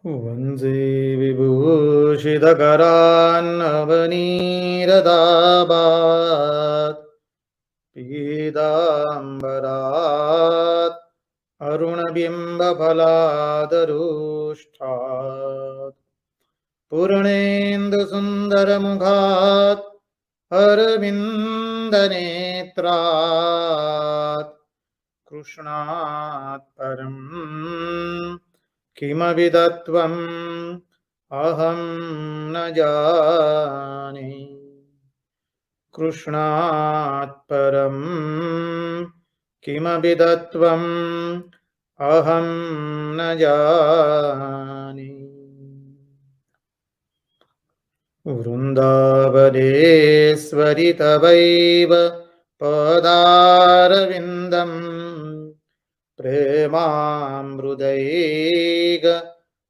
वंदे विभूषितकरान्नवनीरदाभात् पीताम्बरात् अरुणबिम्बफलादरुष्ठात् पूर्णेन्दुसुन्दरमुखात् अरविन्दनेत्रात् कृष्णात् परं किमपि तत्त्वम् अहं न जाने। कृष्णात् परं किमपि तत्त्वम् अहं न जाने। वृन्दावनेश्वरि तवैव पदारविन्दम् प्रेमामृतैक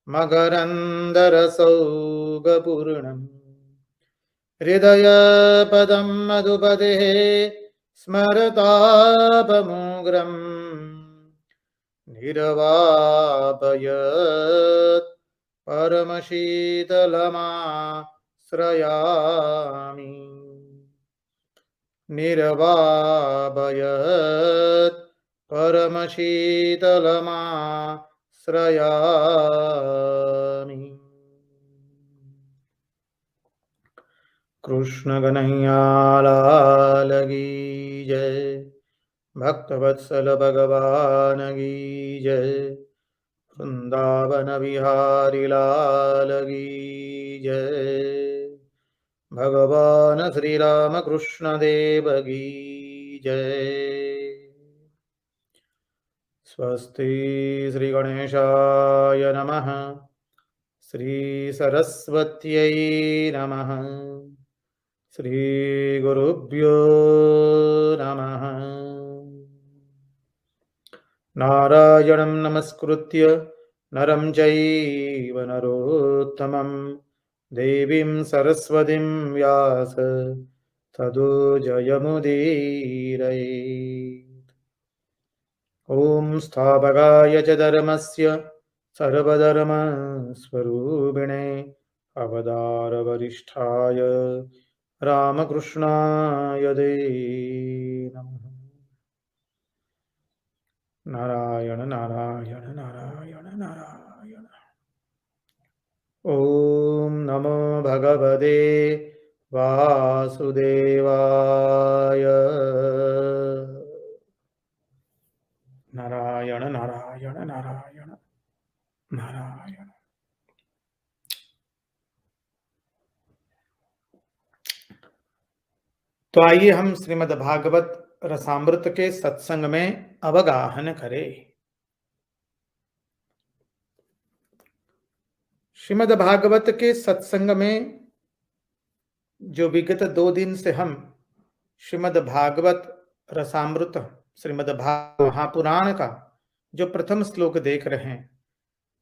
मकरन्दरसौगपूर्णम् हृदयपदं मधुपते स्मरतापमुग्रम् निरवापयत् परमशीतलमाश्रयामि। निरवापयत् परमशीतलमाश्रयामि। कृष्ण कन्हैया की जय, भक्तवत्सल भगवान की जय, वृंदावन बिहारी लाल की जय, भगवान श्री राम कृष्ण देव की जय। स्वस्ति श्री गणेशाय नमः, श्री सरस्वत्यै नमः, श्री गुरुभ्यो नमः। नारायणं नमस्कृत्य नरं चैव नरोत्तमं देवीं सरस्वतीं व्यास ततो जयमुदीरयेत्। ॐ स्थापकाय च धर्मस्य सर्वधर्मस्वरूपिणे अवतारवरिष्ठाय रामकृष्णाय ते नमः। नारायण नारायण नारायण नारायण। ओम नमो भगवते वासुदेवाय। नारायण नारायण नारायण नारायण। तो आइए हम श्रीमद् भागवत रसामृत के सत्संग में अवगाहन करें। श्रीमद् भागवत के सत्संग में जो विगत 2 दिन से हम श्रीमद् भागवत रसामृत श्रीमद् भागवत महापुराण का जो प्रथम श्लोक देख रहे हैं,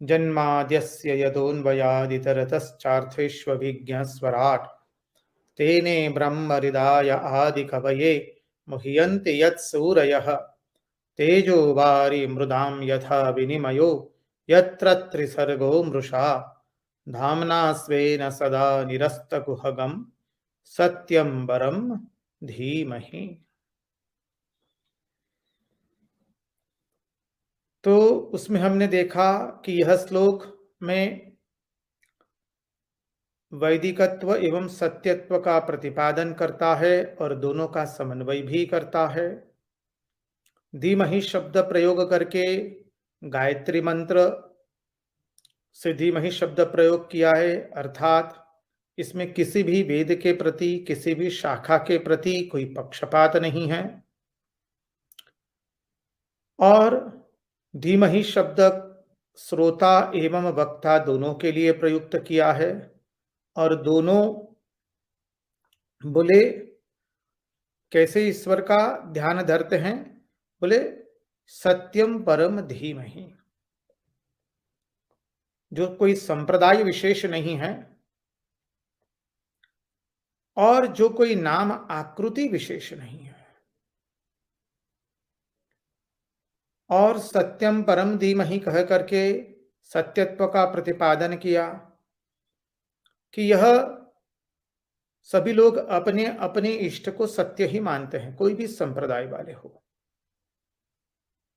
जन्माद्यस्य यतोऽन्वयादितरतश्चार्थेष्वभिज्ञस्वराट् तेने ब्रह्म हृदाय आदि कवये मुह्यन्ति यत्सूरयः तेजो वारि मृदां यथा विनिमयो यत्र त्रिसर्गो मृषा धाम्ना स्वेन सदा निरस्तकुहगं सत्यं परं धीमहि। तो उसमें हमने देखा कि यह श्लोक में वैदिकत्व एवं सत्यत्व का प्रतिपादन करता है और दोनों का समन्वय भी करता है। धीमहि शब्द प्रयोग करके गायत्री मंत्र से धीमहि शब्द प्रयोग किया है, अर्थात इसमें किसी भी वेद के प्रति, किसी भी शाखा के प्रति कोई पक्षपात नहीं है। और धीमहि शब्द श्रोता एवं वक्ता दोनों के लिए प्रयुक्त किया है। और दोनों बोले कैसे ईश्वर का ध्यान धरते हैं, बोले सत्यम परम धीमहि, जो कोई संप्रदाय विशेष नहीं है और जो कोई नाम आकृति विशेष नहीं है। और सत्यम परम धीमहि कह करके सत्यत्व का प्रतिपादन किया कि यह सभी लोग अपने अपने इष्ट को सत्य ही मानते हैं, कोई भी संप्रदाय वाले हो।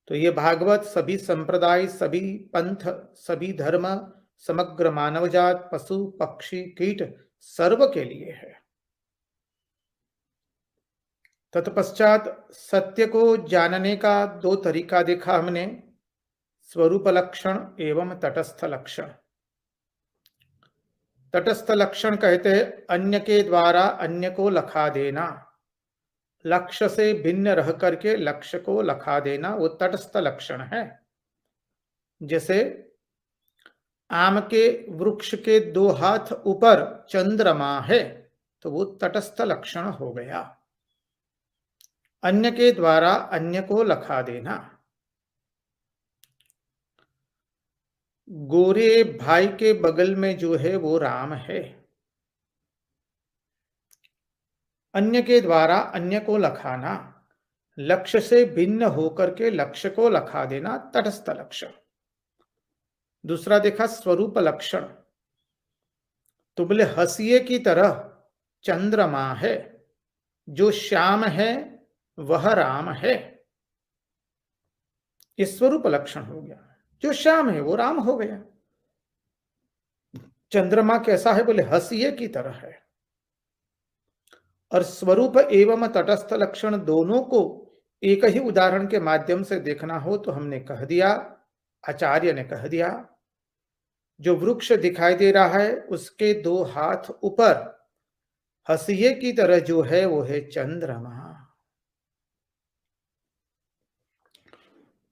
तो ये भागवत सभी संप्रदाय, सभी पंथ, सभी धर्म, समग्र मानवजात, पशु पक्षी कीट सर्व के लिए है। तत्पश्चात सत्य को जानने का दो तरीका देखा हमने, स्वरूप लक्षण एवं तटस्थ लक्षण। तटस्थ लक्षण कहते हैं अन्य के द्वारा अन्य को लखा देना, लक्ष्य से भिन्न रह करके लक्ष्य को लखा देना, वो तटस्थ लक्षण है। जैसे आम के वृक्ष के दो हाथ ऊपर चंद्रमा है, तो वो तटस्थ लक्षण हो गया, अन्य के द्वारा अन्य को लखा देना। गोरे भाई के बगल में जो है वो राम है, अन्य के द्वारा अन्य को लखाना, लक्ष्य से भिन्न होकर के लक्ष्य को लखा देना, तटस्थ लक्षण। दूसरा देखा स्वरूप लक्षण, तो बोले हंसिए की तरह चंद्रमा है, जो श्याम है वह राम है, ये स्वरूप लक्षण हो गया। जो श्याम है वो राम हो गया। चंद्रमा कैसा है, बोले हंसिए की तरह है। और स्वरूप एवं तटस्थ लक्षण दोनों को एक ही उदाहरण के माध्यम से देखना हो तो हमने कह दिया, आचार्य ने कह दिया, जो वृक्ष दिखाई दे रहा है उसके दो हाथ ऊपर हंसिए की तरह जो है वो है चंद्रमा।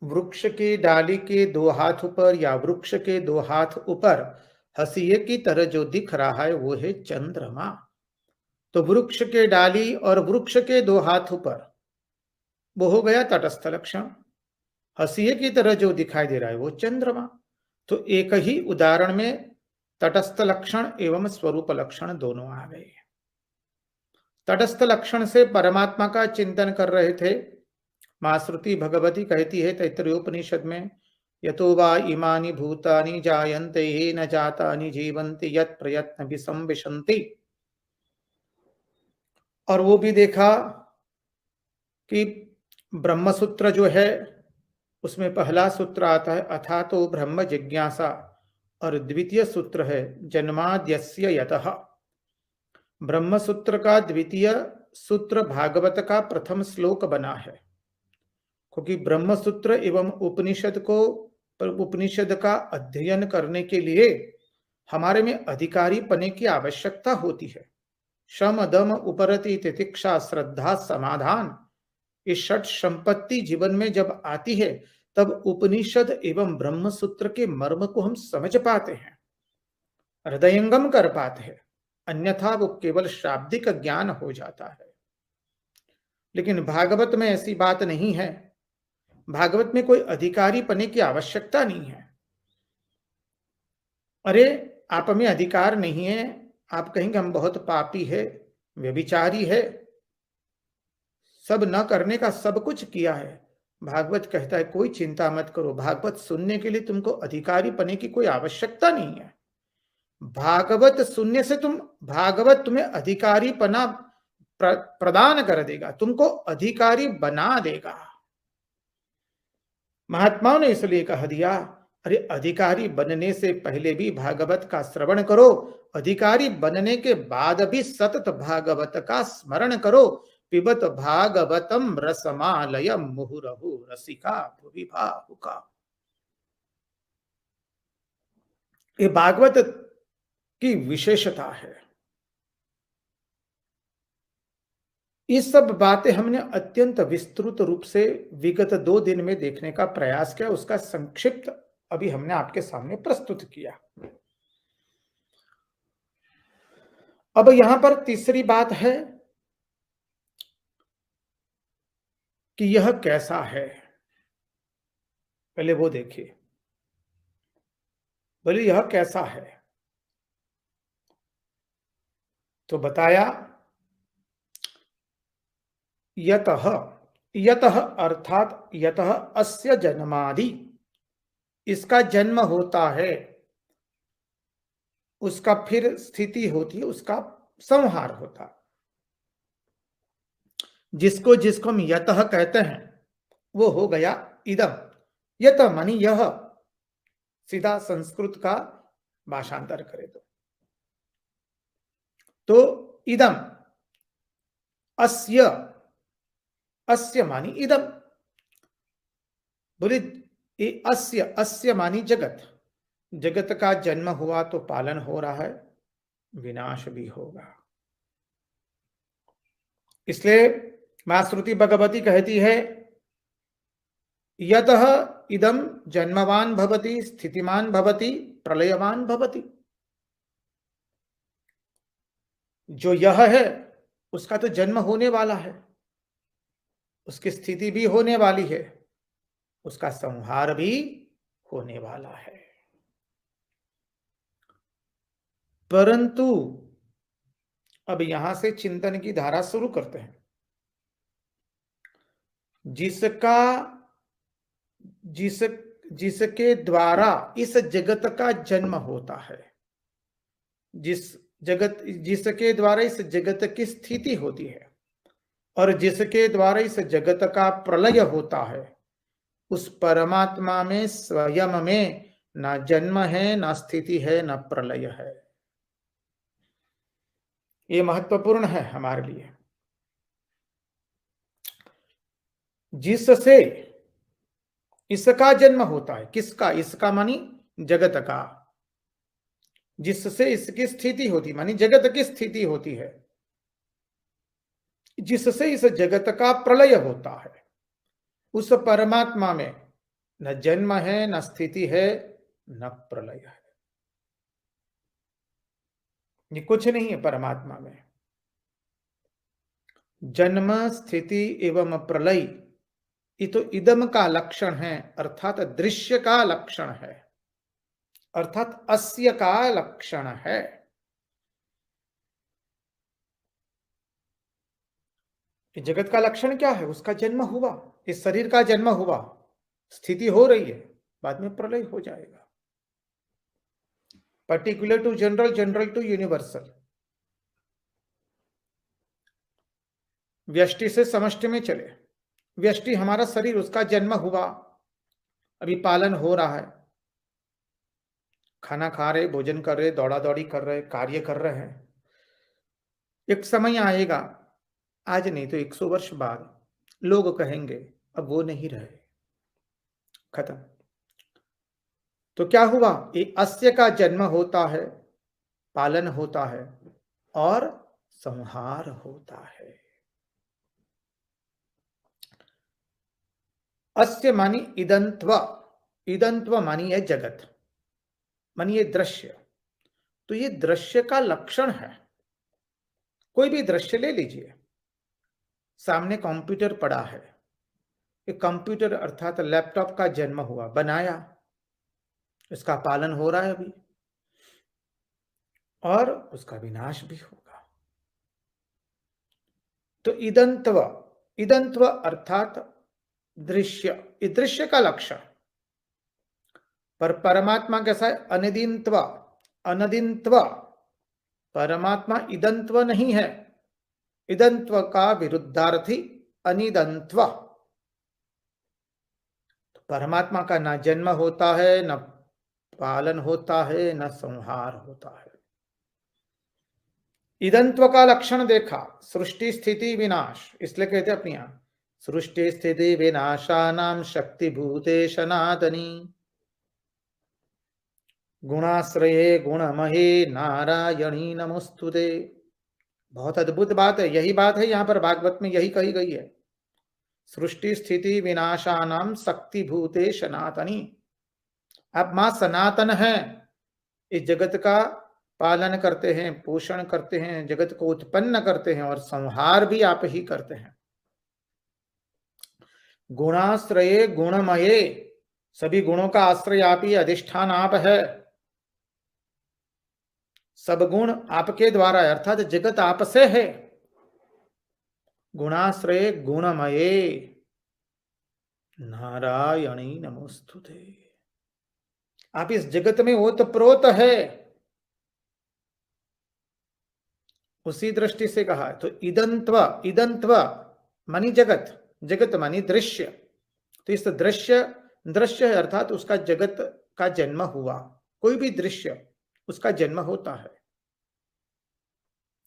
वृक्ष की डाली के दो हाथ ऊपर या वृक्ष के दो हाथ ऊपर हंसिए की तरह जो दिख रहा है वो है चंद्रमा। तो वृक्ष के डाली और वृक्ष के दो हाथ ऊपर, वो हो गया तटस्थ लक्षण। हंसिए की तरह जो दिखाई दे रहा है वो चंद्रमा। तो एक ही उदाहरण में तटस्थ लक्षण एवं स्वरूप लक्षण दोनों आ गए। तटस्थ लक्षण से परमात्मा का चिंतन कर रहे थे। मां श्रुति भगवती कहती है तैत्तरीयोपनिषद में, यतो वा इमानि भूतानि जायन्ते न जातानि जीवन्ति यत् प्रयत्न विसंविशन्ति। और वो भी देखा कि ब्रह्मसूत्र जो है उसमें पहला सूत्र आता है अथा तो ब्रह्म जिज्ञासा, और द्वितीय सूत्र है जन्माद्यस्य यतः। ब्रह्मसूत्र का द्वितीय सूत्र भागवत का प्रथम श्लोक बना है, क्योंकि ब्रह्मसूत्र एवं उपनिषद का अध्ययन करने के लिए हमारे में अधिकारी पने की आवश्यकता होती है। शम दम उपरति तितिक्षा श्रद्धा समाधान, ये षट संपत्ति जीवन में जब आती है तब उपनिषद एवं ब्रह्मसूत्र के मर्म को हम समझ पाते हैं, हृदयंगम कर पाते हैं, अन्यथा वो केवल शाब्दिक ज्ञान हो जाता है। लेकिन भागवत में ऐसी बात नहीं है। भागवत में कोई अधिकारी पने की आवश्यकता नहीं है। अरे आप में अधिकार नहीं है, आप कहेंगे हम बहुत पापी है, व्यभिचारी है, सब न करने का सब कुछ किया है। भागवत कहता है कोई चिंता मत करो, भागवत सुनने के लिए तुमको अधिकारी पने की कोई आवश्यकता नहीं है। भागवत सुनने से भागवत तुम्हें अधिकारी पना प्रदान कर देगा, तुमको अधिकारी बना देगा। महात्माओं ने इसलिए कह दिया, अरे अधिकारी बनने से पहले भी भागवत का श्रवण करो, अधिकारी बनने के बाद भी सतत भागवत का स्मरण करो। पिबत भागवतम रसमालयम मुहुरहु रसिका भुवि भावुका। ये भागवत की विशेषता है। ये सब बातें हमने अत्यंत विस्तृत रूप से विगत 2 दिन में देखने का प्रयास किया, उसका संक्षिप्त अभी हमने आपके सामने प्रस्तुत किया। अब यहां पर तीसरी बात है कि यह कैसा है, पहले वो देखिए। बोले यह कैसा है, तो बताया यतः, यतः अर्थात यतः अस्य जन्मादि, इसका जन्म होता है, उसका फिर स्थिति होती है, उसका संहार होता है। जिसको जिसको हम यतः कहते हैं वो हो गया इदम। यत मानी यह, सीधा संस्कृत का भाषांतर करे तो इदम, अस्य, अस्य मानी इदम। बोले अस्य, अस्य मानी जगत, जगत का जन्म हुआ तो पालन हो रहा है, विनाश भी होगा। इसलिए मां श्रुति भगवती कहती है यतः इदम जन्मवान भवति, स्थितिमान भवति, प्रलयवान भवति। जो यह है उसका तो जन्म होने वाला है, उसकी स्थिति भी होने वाली है, उसका संहार भी होने वाला है। परंतु अब यहां से चिंतन की धारा शुरू करते हैं। जिसका जिस जिसके द्वारा इस जगत का जन्म होता है, जिसके द्वारा इस जगत की स्थिति होती है और जिसके द्वारा इस जगत का प्रलय होता है, उस परमात्मा में स्वयं में ना जन्म है, ना स्थिति है, ना प्रलय है। ये महत्वपूर्ण है हमारे लिए। जिससे इसका जन्म होता है, किसका? इसका मानी जगत का। जिससे इसकी स्थिति होती मानी जगत की स्थिति होती है, जिससे इस जगत का प्रलय होता है, उस परमात्मा में न जन्म है, न स्थिति है, न प्रलय है। ये कुछ नहीं है परमात्मा में। जन्म, स्थिति एवं प्रलय ये तो इदम का लक्षण है, अर्थात दृश्य का लक्षण है, अर्थात अस्य का लक्षण है। जगत का लक्षण क्या है? उसका जन्म हुआ, इस शरीर का जन्म हुआ, स्थिति हो रही है, बाद में प्रलय हो जाएगा। Particular to general, general to universal. व्यष्टि से समष्टि में चले। व्यष्टि हमारा शरीर, उसका जन्म हुआ, अभी पालन हो रहा है, खाना खा रहे, भोजन कर रहे, दौड़ा दौड़ी कर रहे, कार्य कर रहे हैं। एक समय आएगा, आज नहीं तो 100 वर्ष बाद लोग कहेंगे अब वो नहीं रहे, खत्म। तो क्या हुआ? ये अस्य का जन्म होता है, पालन होता है और संहार होता है। अस्य मानी इदंत्व, इदंत्व मानी है जगत, मानी ये दृश्य। तो ये दृश्य का लक्षण है। कोई भी दृश्य ले लीजिए, सामने कंप्यूटर पड़ा है, ये कंप्यूटर अर्थात लैपटॉप का जन्म हुआ, बनाया, इसका पालन हो रहा है अभी, और उसका विनाश भी होगा। तो इदंत्व, इदंत्व अर्थात दृश्य, ये दृश्य का लक्षण। पर परमात्मा कैसा है? अनिदिंत्व, अनदिंत्व। परमात्मा इदंत्व नहीं है, इदंत्व का विरुद्धार्थी अनिदंत्व। परमात्मा का ना जन्म होता है, न पालन होता है, न संहार होता है। इदंत्व का लक्षण देखा, सृष्टि स्थिति विनाश, इसलिए कहते अपनी यहां सृष्टि स्थिति विनाशानां शक्ति भूते सनातनी गुणाश्रये गुणमहे नारायणी नमोस्तुते। बहुत अद्भुत बात है, यही बात है यहां पर भागवत में, यही कही गई है। सृष्टि स्थिति विनाशानां शक्ति भूते सनातनी। आप मां सनातन है, इस जगत का पालन करते हैं, पोषण करते हैं, जगत को उत्पन्न करते हैं और संहार भी आप ही करते हैं। गुणाश्रये गुणमये, सभी गुणों का आश्रय आप ही, अधिष्ठान आप है, सब गुण आपके द्वारा है, अर्थात जगत आपसे है। गुणाश्रय गुणमये नारायणी नमोस्तुते। आप इस जगत में ओतप्रोत है, उसी दृष्टि से कहा है। तो इदंत्व, इदंत्व मानी जगत, जगत मानी दृश्य। तो इस दृश्य, दृश्य अर्थात उसका जगत का जन्म हुआ। कोई भी दृश्य उसका जन्म होता है।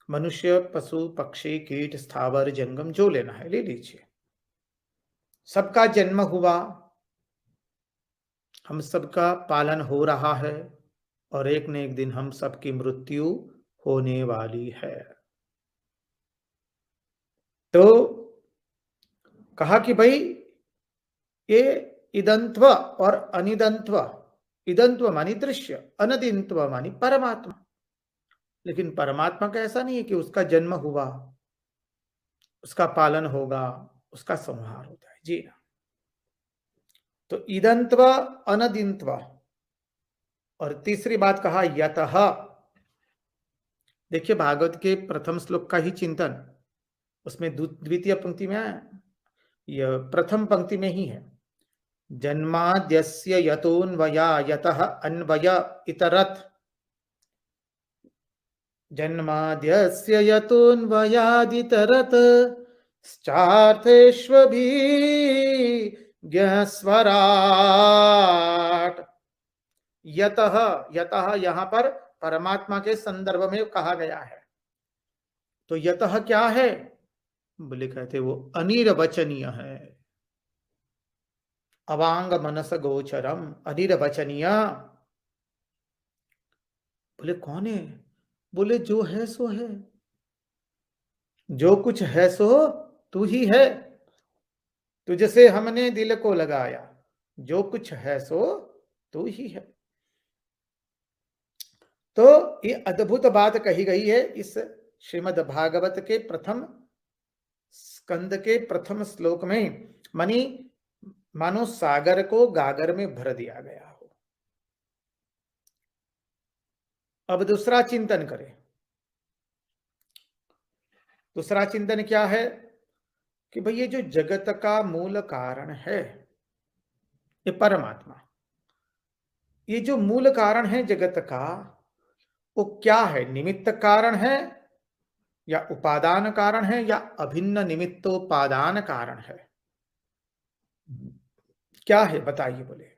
मनुष्य, पशु, पक्षी, कीट, स्थावर, जंगम जो लेना है ले लीजिए, सबका जन्म हुआ, हम सबका पालन हो रहा है, और एक न एक दिन हम सबकी मृत्यु होने वाली है। तो कहा कि भाई ये इदंत्व और अनिदंत्व, इदंत्व मानी दृश्य, अनदिंत्व मानी परमात्मा। लेकिन परमात्मा का ऐसा नहीं है कि उसका जन्म हुआ, उसका पालन होगा, उसका संहार होता है, जी ना। तो इदंत्व अनदिंत्व। और तीसरी बात कहा यतः। देखिए भागवत के प्रथम श्लोक का ही चिंतन, उसमें द्वितीय पंक्ति में है, यह प्रथम पंक्ति में ही है। जन्माद्यस्य यतोऽन्वया यतः अन्वय इतरत्, जन्माद्यस्य यतोऽन्वयादितरत् स्चार्थेष्वभिज्ञस्वराट्। यतः, यतः यहां पर परमात्मा के संदर्भ में कहा गया है। तो यतः क्या है? बोले कहते वो अनिर्वचनीय है, अवांग मनस गोचरम, अनिर्वचनीय। बोले कौन है? बोले जो है सो है, जो कुछ है सो तू ही है, तुझसे हमने दिल को लगाया, जो कुछ है सो तू ही है। तो ये अद्भुत बात कही गई है इस श्रीमद् भागवत के प्रथम स्कंद के प्रथम श्लोक में। मानी मानो सागर को गागर में भर दिया गया हो। अब दूसरा चिंतन करें। दूसरा चिंतन क्या है कि भाई ये जो जगत का मूल कारण है ये परमात्मा, ये जो मूल कारण है जगत का, वो क्या है? निमित्त कारण है या उपादान कारण है या अभिन्न निमित्तोपादान कारण है? क्या है बताइए। बोले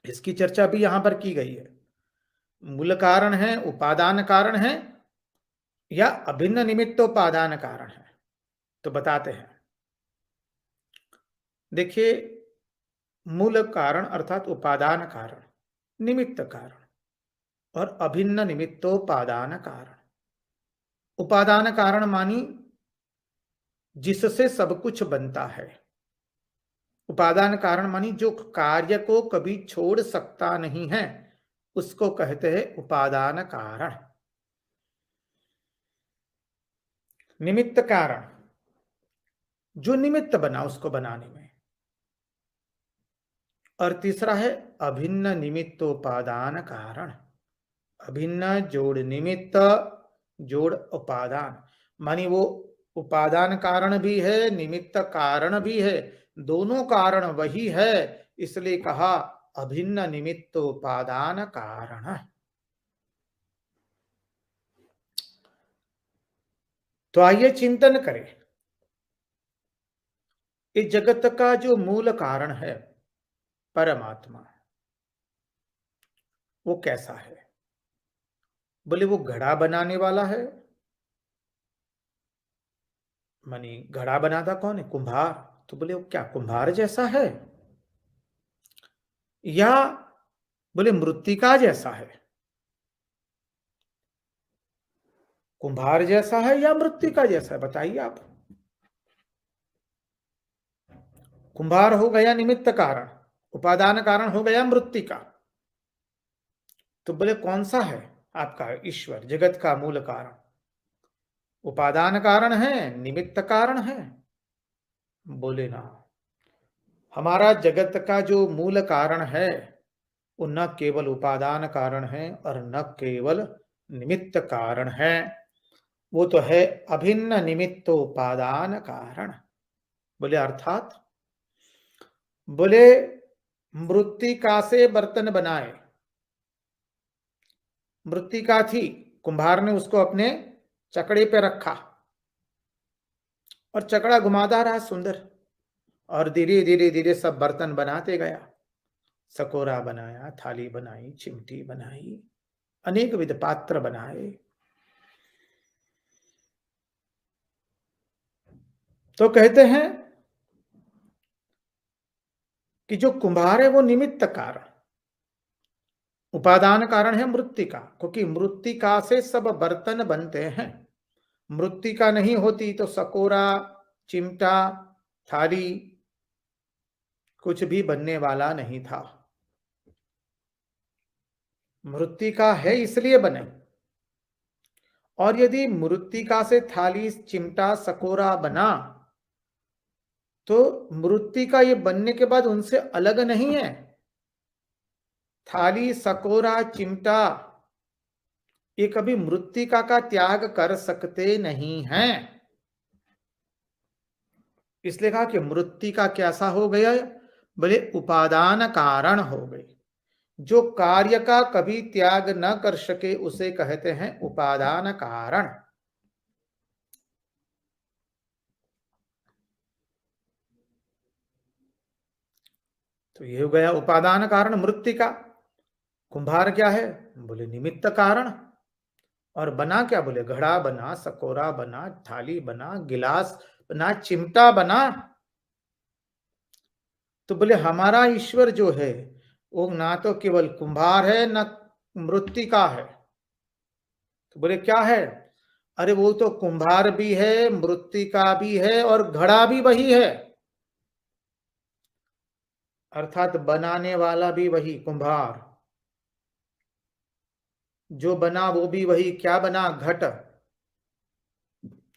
इसकी चर्चा भी यहां पर की गई है। मूल कारण है, उपादान कारण है या अभिन्न निमित्तोपादान कारण है? तो बताते हैं। देखिए मूल कारण अर्थात उपादान कारण, निमित्त कारण और अभिन्न निमित्तोपादान कारण। उपादान कारण मानी जिससे सब कुछ बनता है। उपादान कारण मानी जो कार्य को कभी छोड़ सकता नहीं है, उसको कहते हैं उपादान कारण। निमित्त कारण जो निमित्त बना उसको बनाने में। और तीसरा है अभिन्न निमित्तोपादान कारण। अभिन्न जोड़ निमित्त जोड़ उपादान, मानी वो उपादान कारण भी है, निमित्त कारण भी है, दोनों कारण वही है, इसलिए कहा अभिन्न निमित्तोपादान कारण। तो आइए चिंतन करें, इस जगत का जो मूल कारण है परमात्मा, वो कैसा है? बोले वो घड़ा बनाने वाला है। मानी घड़ा बनाता कौन है? कुम्हार। तो बोले वो क्या कुम्हार जैसा है या बोले मृत्तिका जैसा है? कुम्हार जैसा है या मृत्तिका जैसा है? बताइए आप। कुम्हार हो गया निमित्त कारण, उपादान कारण हो गया मृत्तिका। तो बोले कौन सा है आपका ईश्वर, जगत का मूल कारण? उपादान कारण है, निमित्त कारण है? बोले ना, हमारा जगत का जो मूल कारण है वो न केवल उपादान कारण है और न केवल निमित्त कारण है, वो तो है अभिन्न निमित्तोपादान कारण। बोले अर्थात? बोले मृत्तिका से बर्तन बनाए। मृत्तिका थी, कुम्हार ने उसको अपने चकड़े पे रखा और चकड़ा घुमाता रहा सुंदर, और धीरे धीरे धीरे सब बर्तन बनाते गया। सकोरा बनाया, थाली बनाई, चिमटी बनाई, अनेक विध पात्र बनाए। तो कहते हैं कि जो कुम्हार है वो निमित्त कारण, उपादान कारण है मृत्तिका, क्योंकि मृत्तिका से सब बर्तन बनते हैं। मृत्तिका नहीं होती तो सकोरा, चिमटा, थाली कुछ भी बनने वाला नहीं था। मृत्तिका है इसलिए बने, और यदि मृत्तिका से थाली, चिमटा, सकोरा बना तो मृत्तिका ये बनने के बाद उनसे अलग नहीं है। थाली, सकोरा, चिमटा ये कभी मृत्तिका का त्याग कर सकते नहीं हैं। इसलिए कहा कि मृत्तिका कैसा हो गया, बोले उपादान कारण हो गई। जो कार्य का कभी त्याग न कर सके उसे कहते हैं उपादान कारण। तो ये हो गया उपादान कारण मृत्तिका। कुंभार क्या है, बोले निमित्त कारण। और बना क्या, बोले घड़ा बना, सकोरा बना, थाली बना, गिलास बना, चिमटा बना। तो बोले हमारा ईश्वर जो है वो ना तो केवल कुंभार है न मृत्तिका है। तो बोले क्या है, अरे वो तो कुंभार भी है, मृत्तिका भी है और घड़ा भी वही है, अर्थात बनाने वाला भी वही कुंभार, जो बना वो भी वही। क्या बना, घट,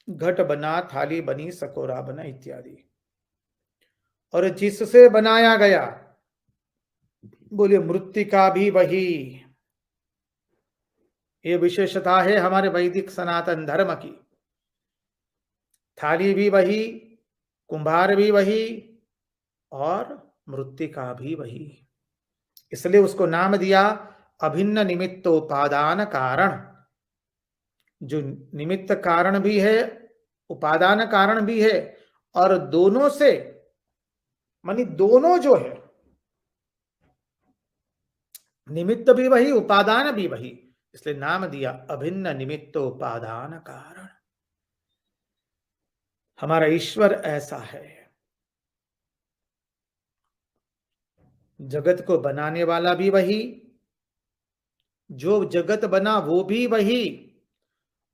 घट बना, थाली बनी, सकोरा बना इत्यादि। और जिससे बनाया गया, बोले मृत्तिका भी वही। ये विशेषता है हमारे वैदिक सनातन धर्म की। थाली भी वही, कुंभार भी वही और मृत्तिका भी वही। इसलिए उसको नाम दिया अभिन्न निमित्तोपादान कारण। जो निमित्त कारण भी है, उपादान कारण भी है, और दोनों से मानी दोनों जो है, निमित्त भी वही, उपादान भी वही, इसलिए नाम दिया अभिन्न निमित्तोपादान कारण। हमारा ईश्वर ऐसा है, जगत को बनाने वाला भी वही, जो जगत बना वो भी वही,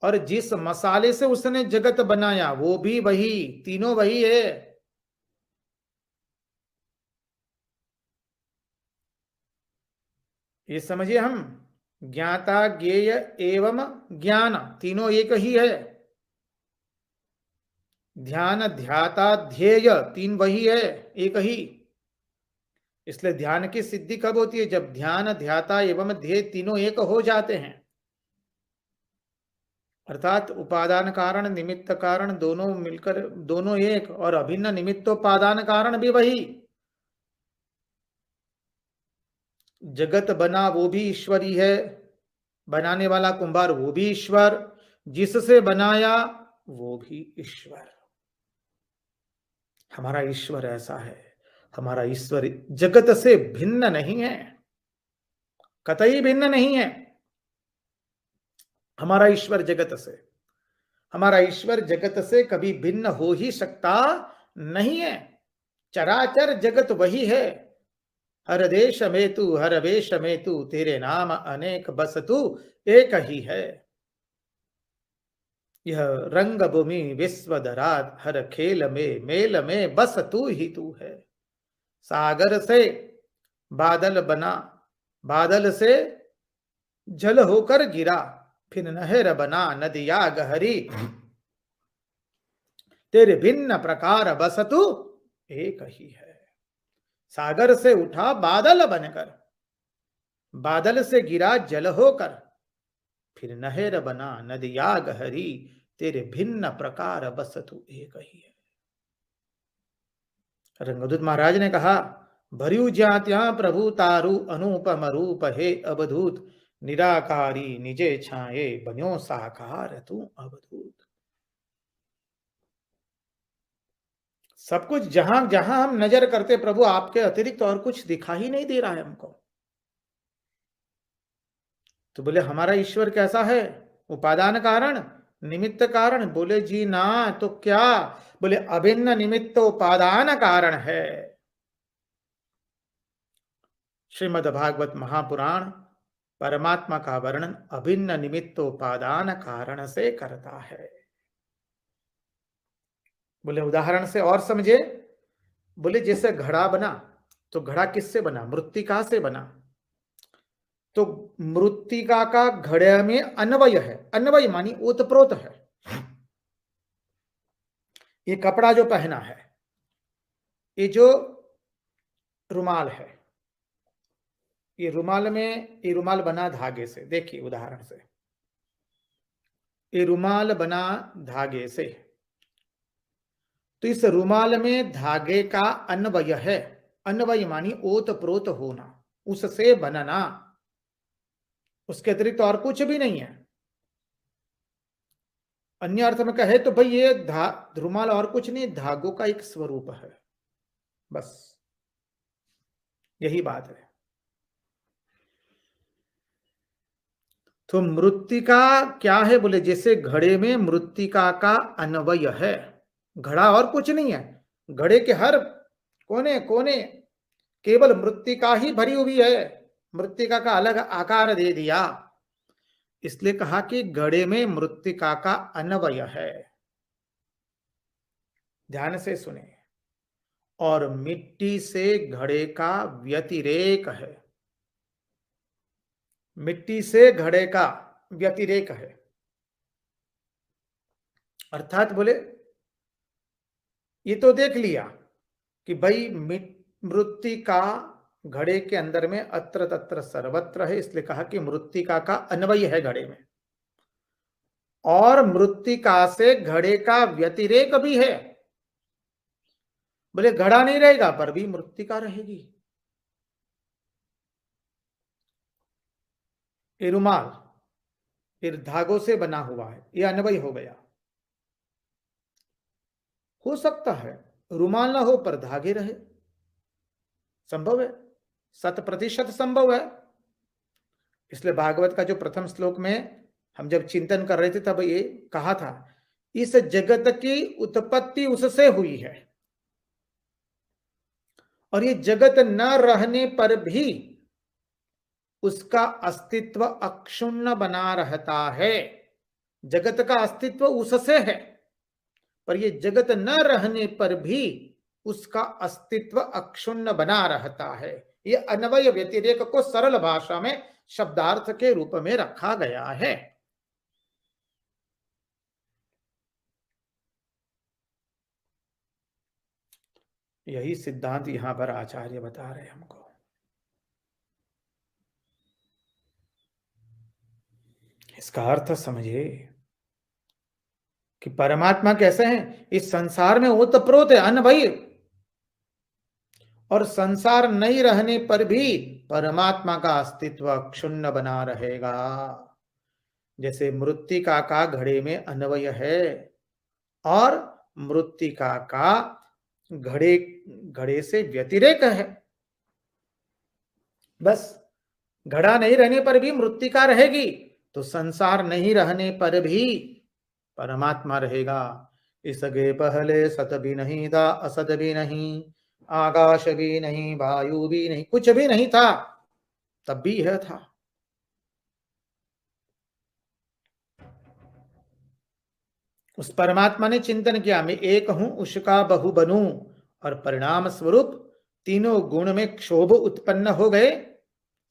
और जिस मसाले से उसने जगत बनाया वो भी वही, तीनों वही है। ये समझिए, हम ज्ञाता, ज्ञेय एवं ज्ञान तीनों एक ही है। ध्यान, ध्याता, ध्येय तीन वही है, एक ही। इसलिए ध्यान की सिद्धि कब होती है, जब ध्यान, ध्याता एवं ध्येय तीनों एक हो जाते हैं। अर्थात उपादान कारण, निमित्त कारण दोनों मिलकर दोनों एक, और अभिन्न निमित्तोपादान कारण भी वही। जगत बना वो भी ईश्वरी है, बनाने वाला कुंभार वो भी ईश्वर, जिससे बनाया वो भी ईश्वर। हमारा ईश्वर ऐसा है। हमारा ईश्वर जगत से भिन्न नहीं है, कतई भिन्न नहीं है। हमारा ईश्वर जगत से, हमारा ईश्वर जगत से कभी भिन्न हो ही सकता नहीं है। चराचर जगत वही है। हर देश में तू, हर वेश में तू, तेरे नाम अनेक बस तू एक ही है। यह रंग भूमि विश्वधरात, हर खेल में मेल में बस तू ही तू है। सागर से बादल बना, बादल से जल होकर गिरा, फिर नहर बना, नदिया गहरी, तेरे भिन्न प्रकार बस तू एक ही है। सागर से उठा बादल बनकर, बादल से गिरा जल होकर, फिर नहर बना, नदिया गहरी, तेरे भिन्न प्रकार बस तू एक ही है। रंगदूत महाराज ने कहा, भर्यु ज्यात्या प्रभु तारु अनुपम रूप हे अवधूत निराकारी निजे छाए बन्यो साकार तू अवधूत। सब कुछ जहां जहां हम नजर करते प्रभु आपके अतिरिक्त और कुछ दिखा ही नहीं दे रहा है हमको। तो बोले हमारा ईश्वर कैसा है? उपादान कारण, निमित्त कारण? बोले जी ना, तो क्या? बोले अभिन्न निमित्त उपादान कारण है। श्रीमद् भागवत महापुराण परमात्मा का वर्णन अभिन्न निमित्त उपादान कारण से करता है। बोले उदाहरण से और समझे। बोले जैसे घड़ा बना, तो घड़ा किससे बना? मृत्तिका से बना। तो मृत्तिका का घड़े में अन्वय है। अन्वय मानी ओतप्रोत है। ये कपड़ा जो पहना है, ये जो रुमाल है, ये रुमाल बना धागे से। देखिए उदाहरण से, ये रुमाल बना धागे से, तो इस रुमाल में धागे का अन्वय है। अन्वय मानी ओतप्रोत होना, उससे बनना, उसके अतिरिक्त और कुछ भी नहीं है। अन्य अर्थ में कहे तो भाई ये रुमाल और कुछ नहीं, धागों का एक स्वरूप है, बस यही बात है। तो मृत्तिका क्या है? बोले जैसे घड़े में मृत्तिका का अन्वय है। घड़ा और कुछ नहीं है, घड़े के हर कोने कोने केवल मृत्तिका ही भरी हुई है। मृत्तिका का अलग आकार दे दिया, इसलिए कहा कि घड़े में मृत्तिका का अन्वय है। ध्यान से सुने। और मिट्टी से घड़े का व्यतिरेक है। मिट्टी से घड़े का व्यतिरेक है, अर्थात बोले ये तो देख लिया कि भाई मृत्तिका घड़े के अंदर में अत्र तत्र सर्वत्र है, इसलिए कहा कि मृत्तिका का अन्वय है घड़े में। और मृत्तिका से घड़े का व्यतिरेक भी है। बोले घड़ा नहीं रहेगा पर भी मृत्तिका रहेगी। ये रुमाल फिर धागों से बना हुआ है, ये अन्वय हो गया। हो सकता है रुमाल ना हो पर धागे रहे, संभव है, 100% संभव है। इसलिए भागवत का जो प्रथम श्लोक में हम जब चिंतन कर रहे थे तब ये कहा था, इस जगत की उत्पत्ति उससे हुई है, और ये जगत न रहने पर भी उसका अस्तित्व अक्षुण्ण बना रहता है। जगत का अस्तित्व उससे है, पर ये जगत न रहने पर भी उसका अस्तित्व अक्षुण्ण बना रहता है। ये अन्वय व्यतिरेक को सरल भाषा में शब्दार्थ के रूप में रखा गया है। यही सिद्धांत यहां पर आचार्य बता रहे हैं हमको। इसका अर्थ समझिए कि परमात्मा कैसे हैं? इस संसार में ओतप्रोत है, अन्वय, और संसार नहीं रहने पर भी परमात्मा का अस्तित्व क्षुण्ण बना रहेगा। जैसे मृत्तिका का घड़े में अन्वय है और मृत्तिका का घड़े से व्यतिरेक है। बस घड़ा नहीं रहने पर भी मृत्तिका रहेगी, तो संसार नहीं रहने पर भी परमात्मा रहेगा। इसके पहले सत भी नहीं था, असत भी नहीं, आकाश भी नहीं, वायु भी नहीं, कुछ भी नहीं था, तब भी यह था। उस परमात्मा ने चिंतन किया, मैं एक हूं, उसका बहु बनूं, और परिणाम स्वरूप तीनों गुण में क्षोभ उत्पन्न हो गए।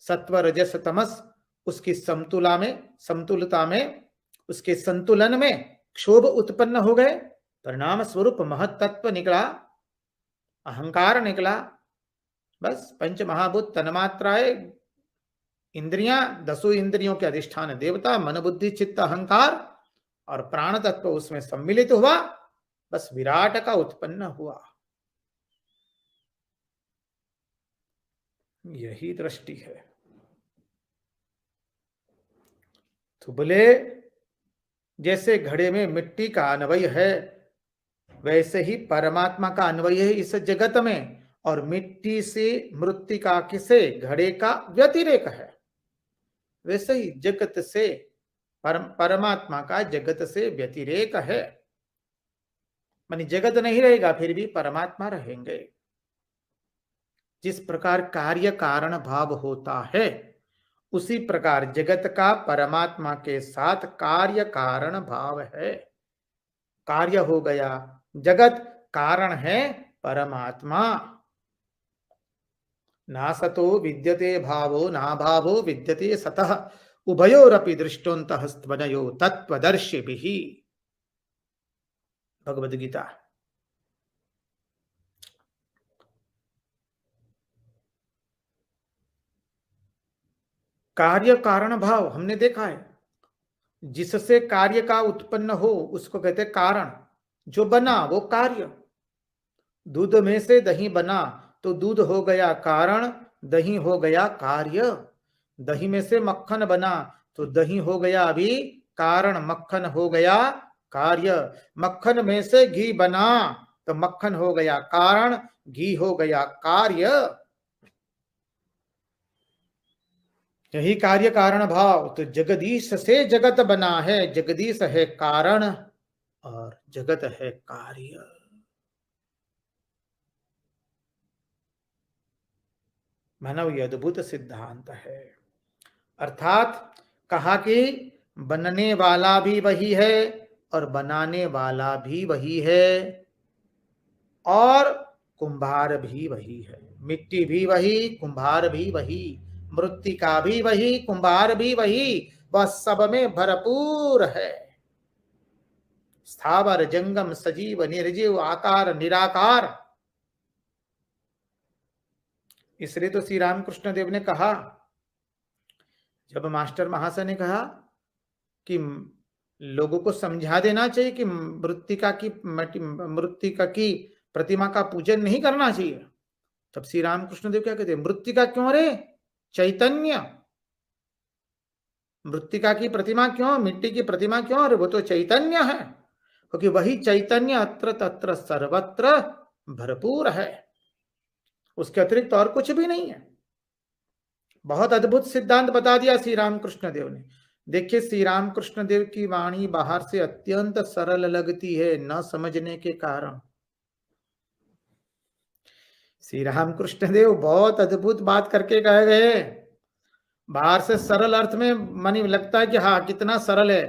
सत्व रजस तमस उसकी समतुलता में, उसके संतुलन में क्षोभ उत्पन्न हो गए। परिणाम स्वरूप महत्त्व निकला, अहंकार निकला। बस पंच महाभूत तन्मात्राएं, इंद्रियां, 10 इंद्रियों के अधिष्ठान देवता, मन बुद्धि चित्त अहंकार और प्राण तत्व उसमें सम्मिलित हुआ। बस विराट का उत्पन्न हुआ। यही दृष्टि है। तो बोले जैसे घड़े में मिट्टी का अन्वय है, वैसे ही परमात्मा का अन्वय है इस जगत में, और मिट्टी से मृत्तिका से घड़े का व्यतिरेक है। वैसे ही जगत से परमात्मा का जगत से व्यतिरेक है, मानी जगत नहीं रहेगा फिर भी परमात्मा रहेंगे। जिस प्रकार कार्य कारण भाव होता है, उसी प्रकार जगत का परमात्मा के साथ कार्य कारण भाव है। कार्य हो गया जगत, कारण है परमात्मा। ना सतो विद्यते भावो ना भावो विद्यते सतः, उभयोरपि दृष्टोन्तः स्त्वनयो तत्त्वदर्शिभिः। भगवद गीता। कार्य कारण भाव हमने देखा है, जिससे कार्य का उत्पन्न हो उसको कहते कारण, जो बना वो कार्य। दूध में से दही बना तो दूध हो गया कारण, दही हो गया कार्य। दही में से मक्खन बना तो दही हो गया अभी कारण, मक्खन हो गया कार्य। मक्खन में से घी बना तो मक्खन हो गया कारण, घी हो गया कार्य। यही कार्य कारण भाव। तो जगदीश से जगत बना है, जगदीश है कारण और जगत है कार्य। मानव ये अद्भुत सिद्धांत है। अर्थात कहा कि बनने वाला भी वही है और बनाने वाला भी वही है, और कुंभार भी वही है। मिट्टी भी वही, कुंभार भी वही, मृत्तिका भी वही, कुंभार भी वही, वह सब में भरपूर है। स्थावर जंगम सजीव निर्जीव आकार निराकार। इसलिए तो श्री रामकृष्ण देव ने कहा, जब मास्टर महाशय ने कहा कि लोगों को समझा देना चाहिए कि मृत्तिका की प्रतिमा का पूजन नहीं करना चाहिए, तब श्री रामकृष्ण देव क्या कहते हैं, मृत्तिका क्यों रे, चैतन्य। मृत्तिका की प्रतिमा क्यों, मिट्टी की प्रतिमा क्यों, अरे वो तो चैतन्य है, क्योंकि वही चैतन्य अत्र तत्र सर्वत्र भरपूर है, उसके अतिरिक्त और कुछ भी नहीं है। बहुत अद्भुत सिद्धांत बता दिया श्री रामकृष्ण देव ने। देखिए श्री रामकृष्ण देव की वाणी बाहर से अत्यंत सरल लगती है, न समझने के कारण। श्री रामकृष्ण देव बहुत अद्भुत बात करके कहे गए। बाहर से सरल अर्थ में मानी लगता है कि हाँ कितना सरल है,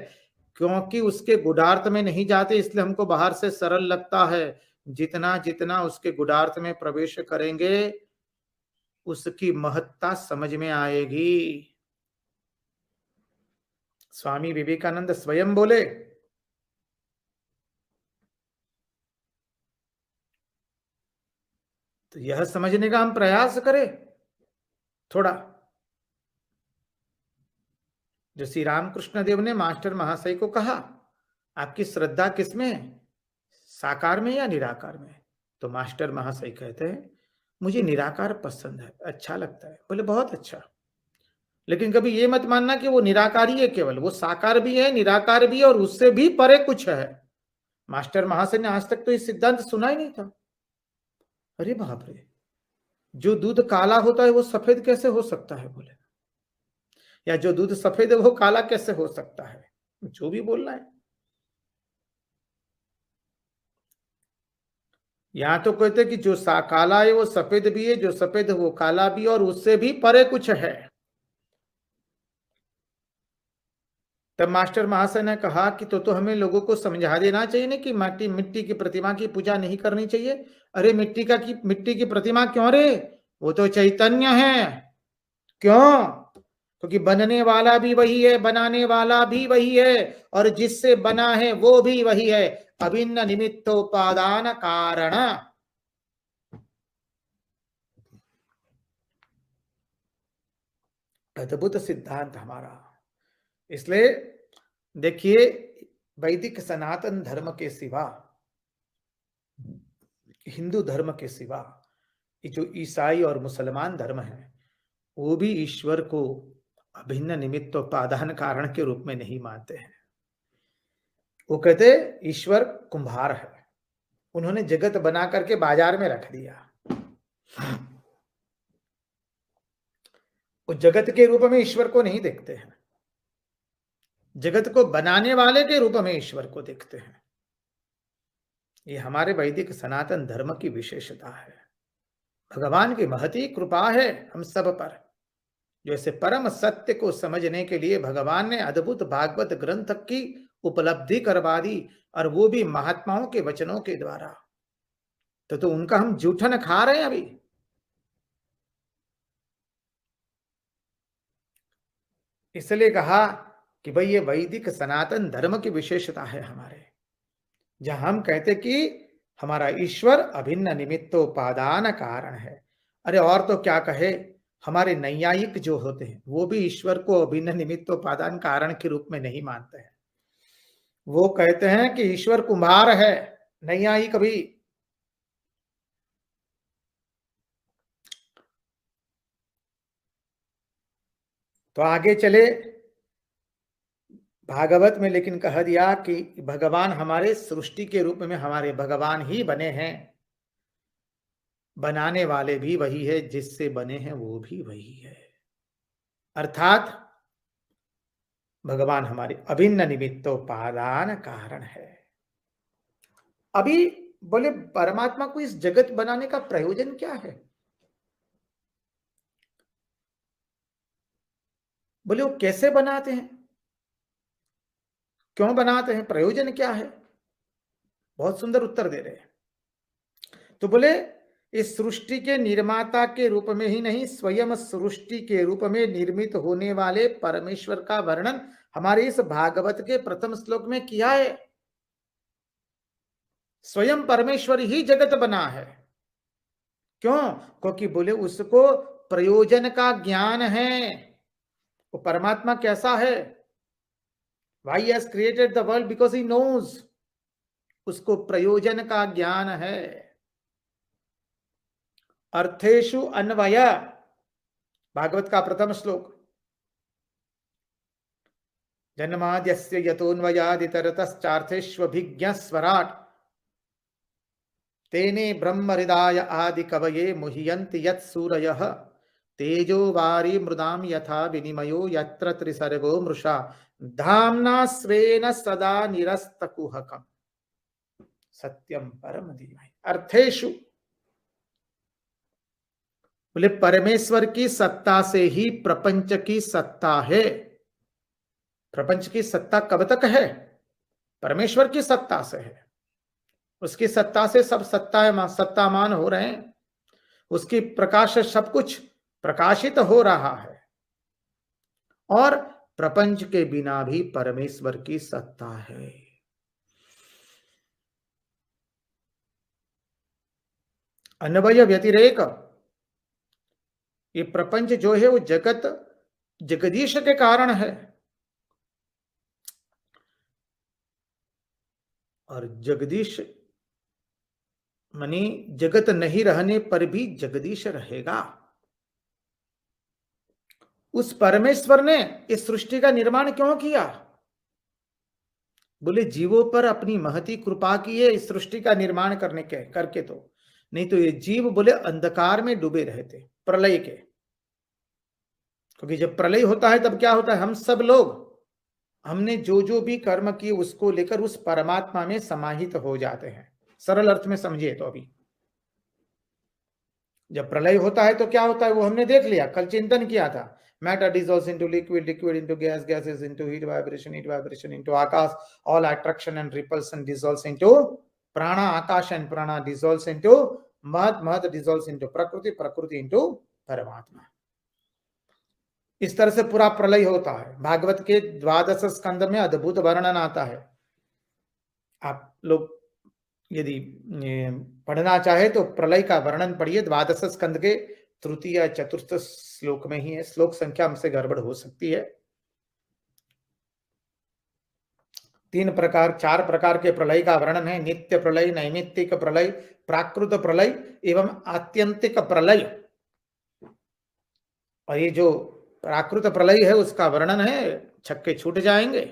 क्योंकि उसके गुडार्थ में नहीं जाते इसलिए हमको बाहर से सरल लगता है। जितना जितना उसके गुडार्थ में प्रवेश करेंगे उसकी महत्ता समझ में आएगी। स्वामी विवेकानंद स्वयं बोले, तो यह समझने का हम प्रयास करें थोड़ा। जो श्री रामकृष्ण देव ने मास्टर महाशय को कहा, आपकी श्रद्धा किसमें है, साकार में या निराकार में? तो मास्टर महाशय कहते हैं, मुझे निराकार पसंद है, अच्छा लगता है। बोले बहुत अच्छा, लेकिन कभी ये मत मानना कि वो निराकारी है केवल, वो साकार भी है, निराकार भी है, और उससे भी परे कुछ है। मास्टर महाशय ने आज तक तो इस सिद्धांत सुना ही नहीं था। अरे बाप रे, जो दूध काला होता है वो सफेद कैसे हो सकता है? बोले, या जो दूध सफेद है वो काला कैसे हो सकता है? जो भी बोलना है। यहां तो कहते कि जो काला है वो सफेद भी है, जो सफेद है वो काला भी, और उससे भी परे कुछ है। तब मास्टर महाशय ने कहा कि तो हमें लोगों को समझा देना चाहिए ना कि मिट्टी की प्रतिमा की पूजा नहीं करनी चाहिए। अरे मिट्टी की प्रतिमा क्यों रे, वो तो चैतन्य है। क्यों? क्योंकि बनने वाला भी वही है, बनाने वाला भी वही है, और जिससे बना है वो भी वही है। अभिन्न निमित्तोपादान कारण। अद्भुत सिद्धांत हमारा। इसलिए देखिए, वैदिक सनातन धर्म के सिवा, हिंदू धर्म के सिवा, ये जो ईसाई और मुसलमान धर्म है, वो भी ईश्वर को अभिन्न निमित्तोपादान कारण के रूप में नहीं मानते हैं। वो कहते ईश्वर कुम्हार है, उन्होंने जगत बना करके बाजार में रख दिया। वो जगत के रूप में ईश्वर को नहीं देखते हैं, जगत को बनाने वाले के रूप में ईश्वर को देखते हैं। ये हमारे वैदिक सनातन धर्म की विशेषता है। भगवान की महती कृपा है हम सब पर, जैसे परम सत्य को समझने के लिए भगवान ने अद्भुत भागवत ग्रंथ की उपलब्धि करवा दी, और वो भी महात्माओं के वचनों के द्वारा। तो उनका हम जूठन खा रहे हैं अभी। इसलिए कहा कि भाई ये वैदिक सनातन धर्म की विशेषता है हमारे, जहां हम कहते कि हमारा ईश्वर अभिन्न निमित्तोपादान कारण है। अरे और तो क्या कहे, हमारे नैयायिक जो होते हैं वो भी ईश्वर को अभिन्न निमित्तोपादान कारण के रूप में नहीं मानते हैं। वो कहते हैं कि ईश्वर कुम्हार है, नैयायिक भी। तो आगे चले भागवत में, लेकिन कह दिया कि भगवान हमारे सृष्टि के रूप में हमारे भगवान ही बने हैं, बनाने वाले भी वही है, जिससे बने हैं वो भी वही है। अर्थात भगवान हमारे अभिन्न निमित्तोपादान कारण है। अभी बोले परमात्मा को इस जगत बनाने का प्रयोजन क्या है? बोले वो कैसे बनाते हैं, क्यों बनाते हैं, प्रयोजन क्या है? बहुत सुंदर उत्तर दे रहे हैं। तो बोले इस सृष्टि के निर्माता के रूप में ही नहीं, स्वयं सृष्टि के रूप में निर्मित होने वाले परमेश्वर का वर्णन हमारे इस भागवत के प्रथम श्लोक में किया है। स्वयं परमेश्वर ही जगत बना है। क्यों? क्योंकि बोले उसको प्रयोजन का ज्ञान है। वो परमात्मा कैसा है? Why he has created the world? Because he knows. उसको प्रयोजन का ज्ञान है। अर्थेषु अन्वय, भागवत का प्रथम श्लोक। जन्माद्यस्य यतोऽन्वयादितरतश्चार्थेष्वभिज्ञस्वराट् तेने ब्रह्म हृदय आदि कवये मुह्यन्ति यत्सूरयः तेजो वारी मृदाम यथा विनिमयो यत्र त्रिसर्गो मृषा धाम्ना स्वेन सदा निरस्तकुहकम् सत्यम परम धीमहि। अर्थेषु, बोले परमेश्वर की सत्ता से ही प्रपंच की सत्ता है। प्रपंच की सत्ता कब तक है? परमेश्वर की सत्ता से है। उसकी सत्ता से सब सत्तामान हो रहे हैं, उसकी प्रकाश से सब कुछ प्रकाशित हो रहा है। और प्रपंच के बिना भी परमेश्वर की सत्ता है। अन्वय व्यतिरेक, ये प्रपंच जो है वो जगत जगदीश के कारण है, और जगदीश मानी जगत नहीं रहने पर भी जगदीश रहेगा। उस परमेश्वर ने इस सृष्टि का निर्माण क्यों किया? बोले जीवों पर अपनी महती कृपा की है इस सृष्टि का निर्माण करके, तो नहीं तो ये जीव बोले अंधकार में डूबे रहते प्रलय के। क्योंकि जब प्रलय होता है तब क्या होता है, हम सब लोग हमने जो जो भी कर्म किए उसको लेकर उस परमात्मा में समाहित हो जाते हैं। सरल अर्थ में समझिए तो अभी जब प्रलय होता है तो क्या होता है वो हमने देख लिया, कल चिंतन किया था। Matter dissolves into liquid, liquid into gas, gases into heat vibration into Akash, all attraction and repulsion dissolves into prana, Akash and prana dissolves into महत dissolves into प्रकृति into परमात्मा। इस तरह से पूरा प्रलय होता है। भागवत के 12 स्कंद में अद्भुत वर्णन आता है। आप लोग यदि पढ़ना चाहे तो प्रलय का वर्णन पढ़िए, 12 स्कंद के तृतीय चतुर्थ श्लोक में ही है। श्लोक संख्या हमसे गड़बड़ हो सकती है। 4 प्रकार के प्रलय का वर्णन है। नित्य प्रलय, नैमित्तिक प्रलय, प्राकृत प्रलय एवं आत्यंतिक प्रलय। और ये जो प्राकृत प्रलय है उसका वर्णन है, छक्के छूट जाएंगे।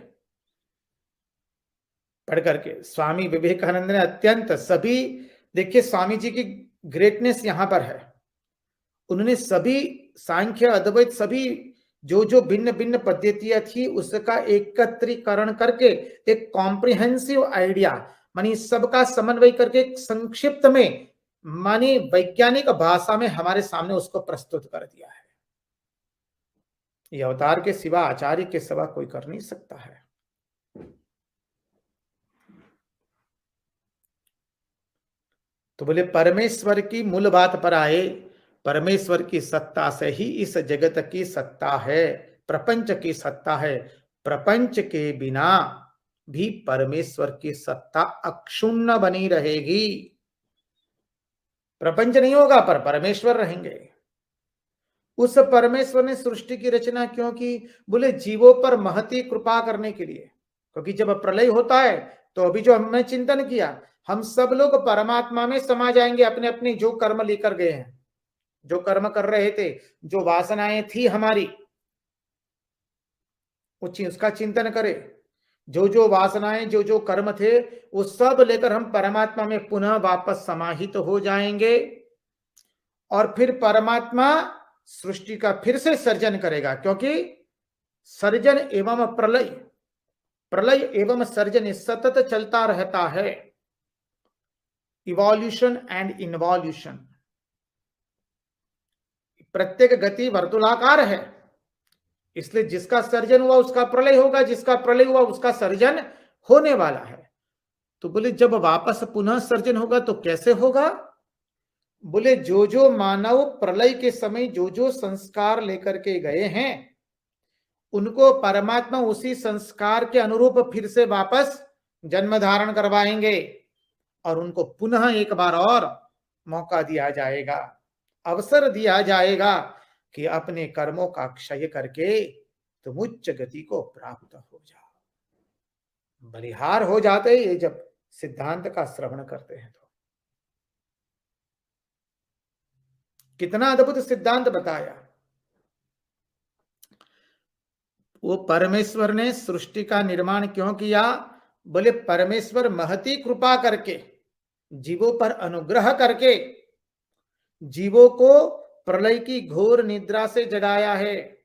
पढ़ करके स्वामी विवेकानंद ने अत्यंत सभी, देखिए स्वामी जी की ग्रेटनेस यहां पर है, उन्होंने सभी सांख्य अद्वैत सभी जो जो भिन्न भिन्न पद्धतियां थी उसका एकत्रीकरण करके एक कॉम्प्रिहेंसिव आइडिया मानी सबका समन्वय करके एक संक्षिप्त में मानी वैज्ञानिक भाषा में हमारे सामने उसको प्रस्तुत कर दिया है। ये अवतार के सिवा, आचार्य के सिवा कोई कर नहीं सकता है। तो बोले परमेश्वर की मूल बात पर आए, परमेश्वर की सत्ता से ही इस जगत की सत्ता है, प्रपंच की सत्ता है। प्रपंच के बिना भी परमेश्वर की सत्ता अक्षुण्ण बनी रहेगी। प्रपंच नहीं होगा पर परमेश्वर रहेंगे। उस परमेश्वर ने सृष्टि की रचना क्यों की? बोले जीवों पर महती कृपा करने के लिए। क्योंकि जब प्रलय होता है तो अभी जो हमने चिंतन किया, हम सब लोग परमात्मा में समा जाएंगे, अपने अपने जो कर्म लेकर गए हैं, जो कर्म कर रहे थे, जो वासनाएं थी हमारी, उसका चिंतन करें। जो जो वासनाएं, जो जो कर्म थे, वो सब लेकर हम परमात्मा में पुनः वापस समाहित हो जाएंगे। और फिर परमात्मा सृष्टि का फिर से सर्जन करेगा, क्योंकि सर्जन एवं प्रलय, प्रलय एवं सर्जन सतत चलता रहता है। इवोल्यूशन एंड इनवॉल्यूशन, प्रत्येक गति वर्तुलाकार है, इसलिए जिसका सर्जन हुआ उसका प्रलय होगा, जिसका प्रलय हुआ उसका सर्जन होने वाला है। तो बोले जब वापस पुनः सर्जन होगा तो कैसे होगा? बोले जो जो मानव प्रलय के समय जो जो संस्कार लेकर के गए हैं, उनको परमात्मा उसी संस्कार के अनुरूप फिर से वापस जन्म धारण करवाएंगे और उनको पुनः एक बार और मौका दिया जाएगा, अवसर दिया जाएगा कि अपने कर्मों का क्षय करके तुम उच्च गति को प्राप्त हो जाओ। बलिहार हो जाते ये जब सिद्धांत का श्रवण करते हैं तो। कितना अद्भुत सिद्धांत बताया। वो परमेश्वर ने सृष्टि का निर्माण क्यों किया? बोले परमेश्वर महती कृपा करके, जीवों पर अनुग्रह करके जीवों को प्रलय की घोर निद्रा से जगाया है।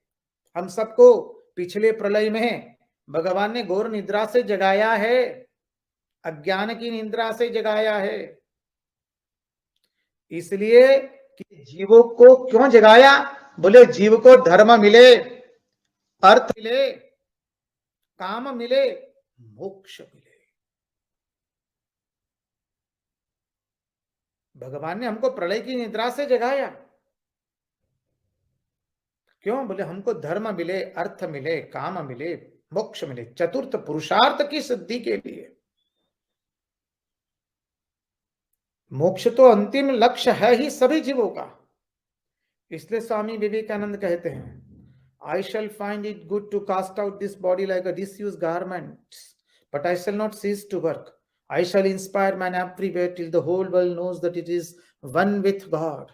हम सबको पिछले प्रलय में भगवान ने घोर निद्रा से जगाया है, अज्ञान की निद्रा से जगाया है। इसलिए कि जीवों को क्यों जगाया? बोले जीव को धर्म मिले, अर्थ मिले, काम मिले, मोक्ष मिले। भगवान ने हमको प्रलय की निद्रा से जगाया। क्यों? बोले हमको धर्म मिले, अर्थ मिले, काम मिले, मोक्ष मिले, चतुर्थ पुरुषार्थ की सिद्धि के लिए। मोक्ष तो अंतिम लक्ष्य है ही सभी जीवों का। इसलिए स्वामी विवेकानंद कहते हैं, I shall find it good to cast out this body like a disused garment, but I shall not cease to work. I shall inspire man everywhere till the whole world knows that it is one with God.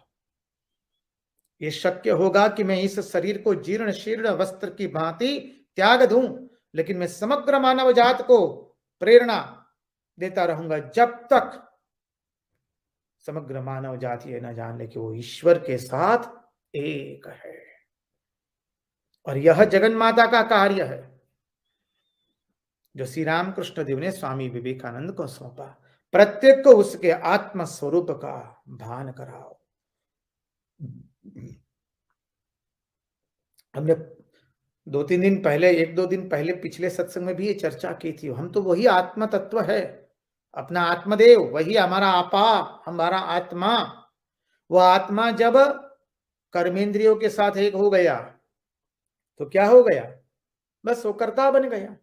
ये शक्य होगा कि मैं इस शरीर को जीर्ण शीर्ण वस्त्र की भांति त्याग दूं, लेकिन मैं समग्र मानव जात को प्रेरणा देता रहूंगा जब तक समग्र मानव जाति ये न जान ले कि वो ईश्वर के साथ एक है। और यह जगन माता का कार्य है जो श्री रामकृष्ण देव ने स्वामी विवेकानंद को सौंपा। प्रत्येक को उसके आत्म स्वरूप का भान कराओ। हमने एक दो दिन पहले पिछले सत्संग में भी ये चर्चा की थी। हम तो वही आत्म तत्व है, अपना आत्मदेव, वही हमारा आपा, हमारा आत्मा। वह आत्मा जब कर्मेंद्रियों के साथ एक हो गया तो क्या हो गया? बस वो कर्ता बन गया।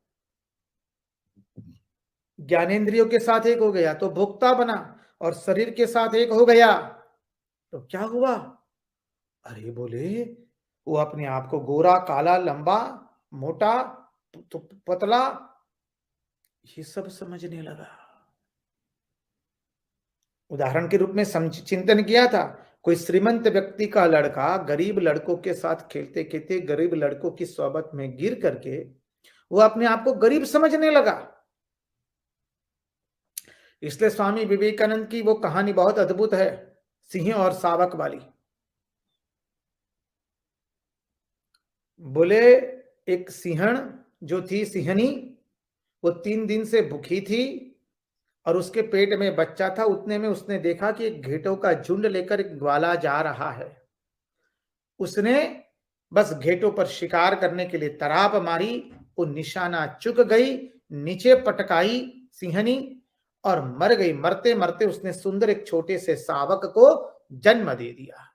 ज्ञानेंद्रियों के साथ एक हो गया तो भोक्ता बना, और शरीर के साथ एक हो गया तो क्या हुआ? अरे बोले वो अपने आप को गोरा, काला, लंबा, मोटा, पतला, ये सब समझने लगा। उदाहरण के रूप में चिंतन किया था, कोई श्रीमंत व्यक्ति का लड़का गरीब लड़कों के साथ खेलते खेलते गरीब लड़कों की सोबत में गिर करके वो अपने आप को गरीब समझने लगा। इसलिए स्वामी विवेकानंद की वो कहानी बहुत अद्भुत है, सिंह और शावक वाली। बोले एक सिंहण जो थी सिंहनी, वो 3 दिन से भूखी थी और उसके पेट में बच्चा था। उतने में उसने देखा कि एक घेटों का झुंड लेकर एक ग्वाला जा रहा है। उसने बस घेटों पर शिकार करने के लिए तराप मारी, वो निशाना चुक गई, नीचे पटकाई सिंहनी और मर गई। मरते मरते उसने सुंदर एक छोटे से शावक को जन्म दे दिया।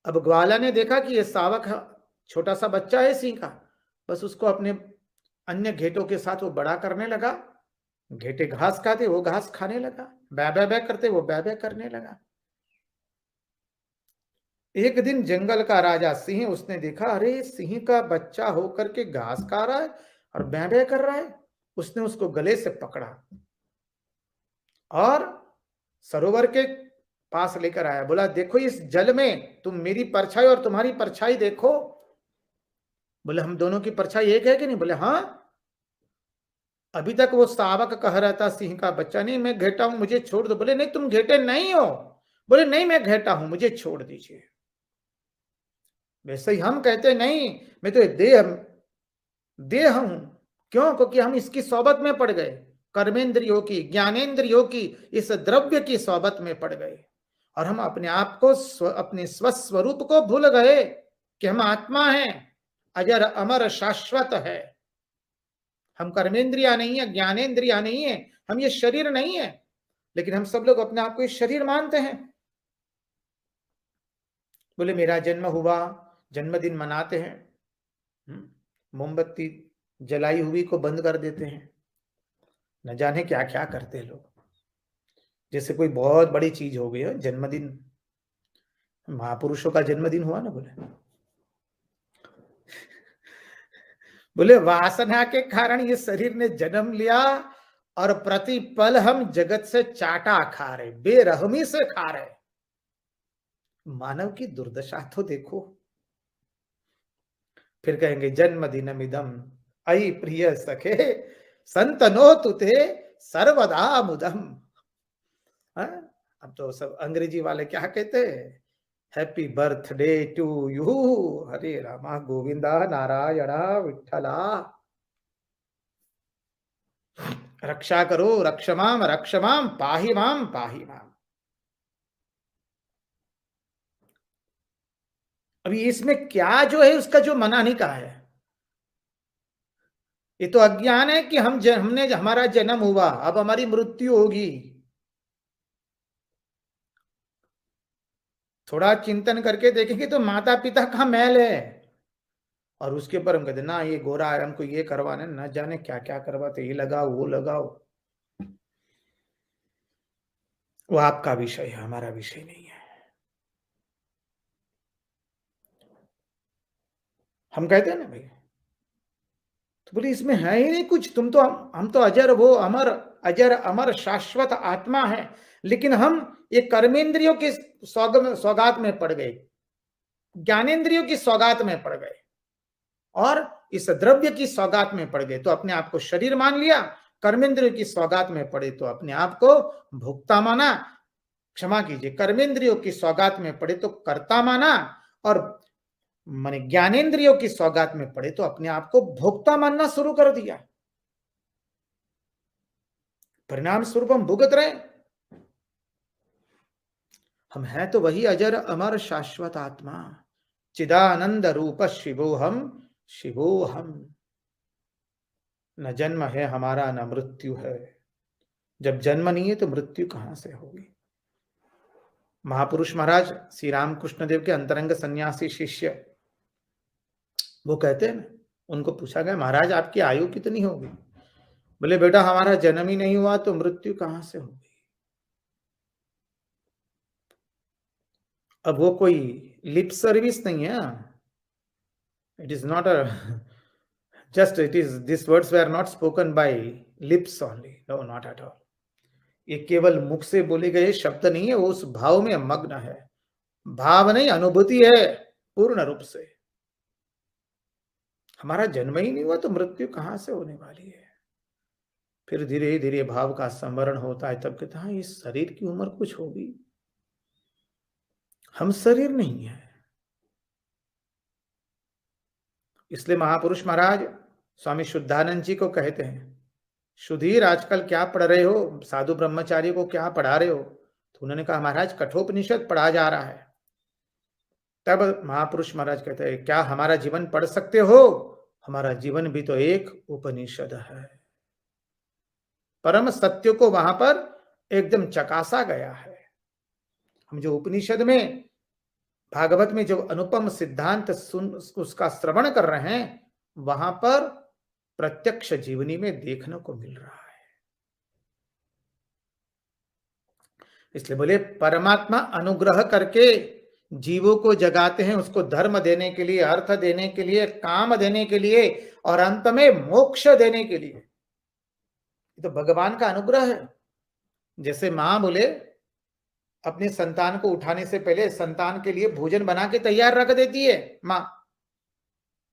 अब ग्वाला ने देखा कि ये शावक छोटा सा बच्चा है सिंह का, बस उसको अपने अन्य घेटों के साथ वो बड़ा करने लगा। घेटे घास खाते, वो घास खाने लगा, बै बै बै करते, वो बै बै करने लगा। एक दिन जंगल का राजा सिंह, उसने देखा अरे सिंह का बच्चा होकर के घास खा रहा है और बै बै कर रहा है। उसने उसको गले से पकड़ा और सरोवर के पास लेकर आया। बोला देखो इस जल में तुम मेरी परछाई और तुम्हारी परछाई देखो। बोले हम दोनों की परछाई एक है कि नहीं? बोले हाँ। अभी तक वो शावक कह रहा था सिंह का बच्चा, नहीं मैं घेटा हूं, मुझे छोड़ दो। बोले नहीं तुम घेटे नहीं हो। बोले नहीं मैं घेटा हूं, मुझे छोड़ दीजिए। वैसे ही हम कहते नहीं, मैं तो देह हूं। क्यों? क्योंकि हम इसकी सोबत में पड़ गए, कर्मेंद्रियों की, ज्ञानेंद्रियों की, इस द्रव्य की सोबत में पड़ गए और हम अपने आप को अपने स्वस्वरूप को भूल गए कि हम आत्मा हैं, अजर अमर शाश्वत है। हम कर्मेंद्रिया नहीं है, ज्ञानेंद्रिया नहीं है, हम ये शरीर नहीं है। लेकिन हम सब लोग अपने आप को इस शरीर मानते हैं। बोले मेरा जन्म हुआ, जन्मदिन मनाते हैं, मोमबत्ती जलाई हुई को बंद कर देते हैं, न जाने क्या क्या करते हैं लोग, जैसे कोई बहुत बड़ी चीज हो गई है जन्मदिन। महापुरुषों का जन्मदिन हुआ ना, बोले वासना के कारण ये शरीर ने जन्म लिया और प्रतिपल हम जगत से चाटा खा रहे, बेरहमी से खा रहे। मानव की दुर्दशा तो देखो। फिर कहेंगे जन्मदिनमिदं अयि प्रिय सखे संतनो तुते सर्वदा मुदम। अब तो सब अंग्रेजी वाले क्या कहते हैं, हैप्पी बर्थडे टू यू, हरे रामा गोविंदा नारायणा विठ्ठला, रक्षा करो रक्ष माम पाहि माम पाहि माम। अभी इसमें क्या जो है उसका जो मनाने का है, ये तो अज्ञान है कि हमने हमारा जन्म हुआ, अब हमारी मृत्यु होगी। थोड़ा चिंतन करके देखेंगे तो माता पिता का मैल है और उसके ऊपर हम कहते ना ये गोरा है, हमको ये करवाना, न जाने क्या क्या करवाते, ये लगाओ वो लगाओ। वो आपका विषय है, हमारा विषय नहीं है। हम कहते हैं ना भाई, तो बोले इसमें है ही नहीं कुछ, तुम तो हम तो अजर वो अमर, अजर अमर शाश्वत आत्मा है, लेकिन हम ये कर्मेंद्रियों के सौगात में पड़ गए, ज्ञानेंद्रियों की सौगात में पड़ गए और इस द्रव्य की सौगात में पड़ गए तो अपने आप को शरीर मान लिया, कर्मेंद्रियों की सौगात में पड़े तो अपने आप को भोक्ता माना, क्षमा कीजिए कर्मेंद्रियों की सौगात में पड़े तो कर्ता माना और माने ज्ञानेंद्रियों की सौगात में पड़े तो अपने आप को भोक्ता मानना शुरू कर दिया। परिणाम स्वरूप हम भुगत रहे। हम हैं तो वही अजर अमर शाश्वत आत्मा, चिदानंद रूप शिवोहम शिवोहम। न जन्म है हमारा न मृत्यु है, जब जन्म नहीं है तो मृत्यु कहां से होगी। महापुरुष महाराज श्री रामकृष्ण देव के अंतरंग सन्यासी शिष्य वो कहते हैं, उनको पूछा गया महाराज आपकी आयु कितनी होगी? बोले बेटा हमारा जन्म ही नहीं हुआ तो मृत्यु कहां से होगी। अब वो कोई लिप सर्विस नहीं है, it is not a just it is, these words were not spoken by lips only, no not at all, ये केवल मुख से बोले गए शब्द नहीं है, वो उस भाव में मग्न है। भाव नहीं, अनुभूति है पूर्ण रूप से। हमारा जन्म ही नहीं हुआ तो मृत्यु कहां से होने वाली है? फिर धीरे धीरे भाव का संवरण होता है, तब कहते हैं हाँ, इस शरीर की उम्र कुछ होगी, हम शरीर नहीं है। इसलिए महापुरुष महाराज स्वामी शुद्धानंद जी को कहते हैं, सुधीर आजकल क्या पढ़ रहे हो, साधु ब्रह्मचारी को क्या पढ़ा रहे हो? तो उन्होंने कहा महाराज कठोपनिषद पढ़ा जा रहा है। तब महापुरुष महाराज कहते हैं क्या हमारा जीवन पढ़ सकते हो? हमारा जीवन भी तो एक उपनिषद है। परम सत्य को वहां पर एकदम चकासा गया है। हम जो उपनिषद में, भागवत में जो अनुपम सिद्धांत सुन उसका श्रवण कर रहे हैं, वहां पर प्रत्यक्ष जीवनी में देखने को मिल रहा है। इसलिए बोले परमात्मा अनुग्रह करके जीवों को जगाते हैं, उसको धर्म देने के लिए, अर्थ देने के लिए, काम देने के लिए और अंत में मोक्ष देने के लिए। तो भगवान का अनुग्रह है। जैसे मां बोले अपने संतान को उठाने से पहले संतान के लिए भोजन बना के तैयार रख देती है मां,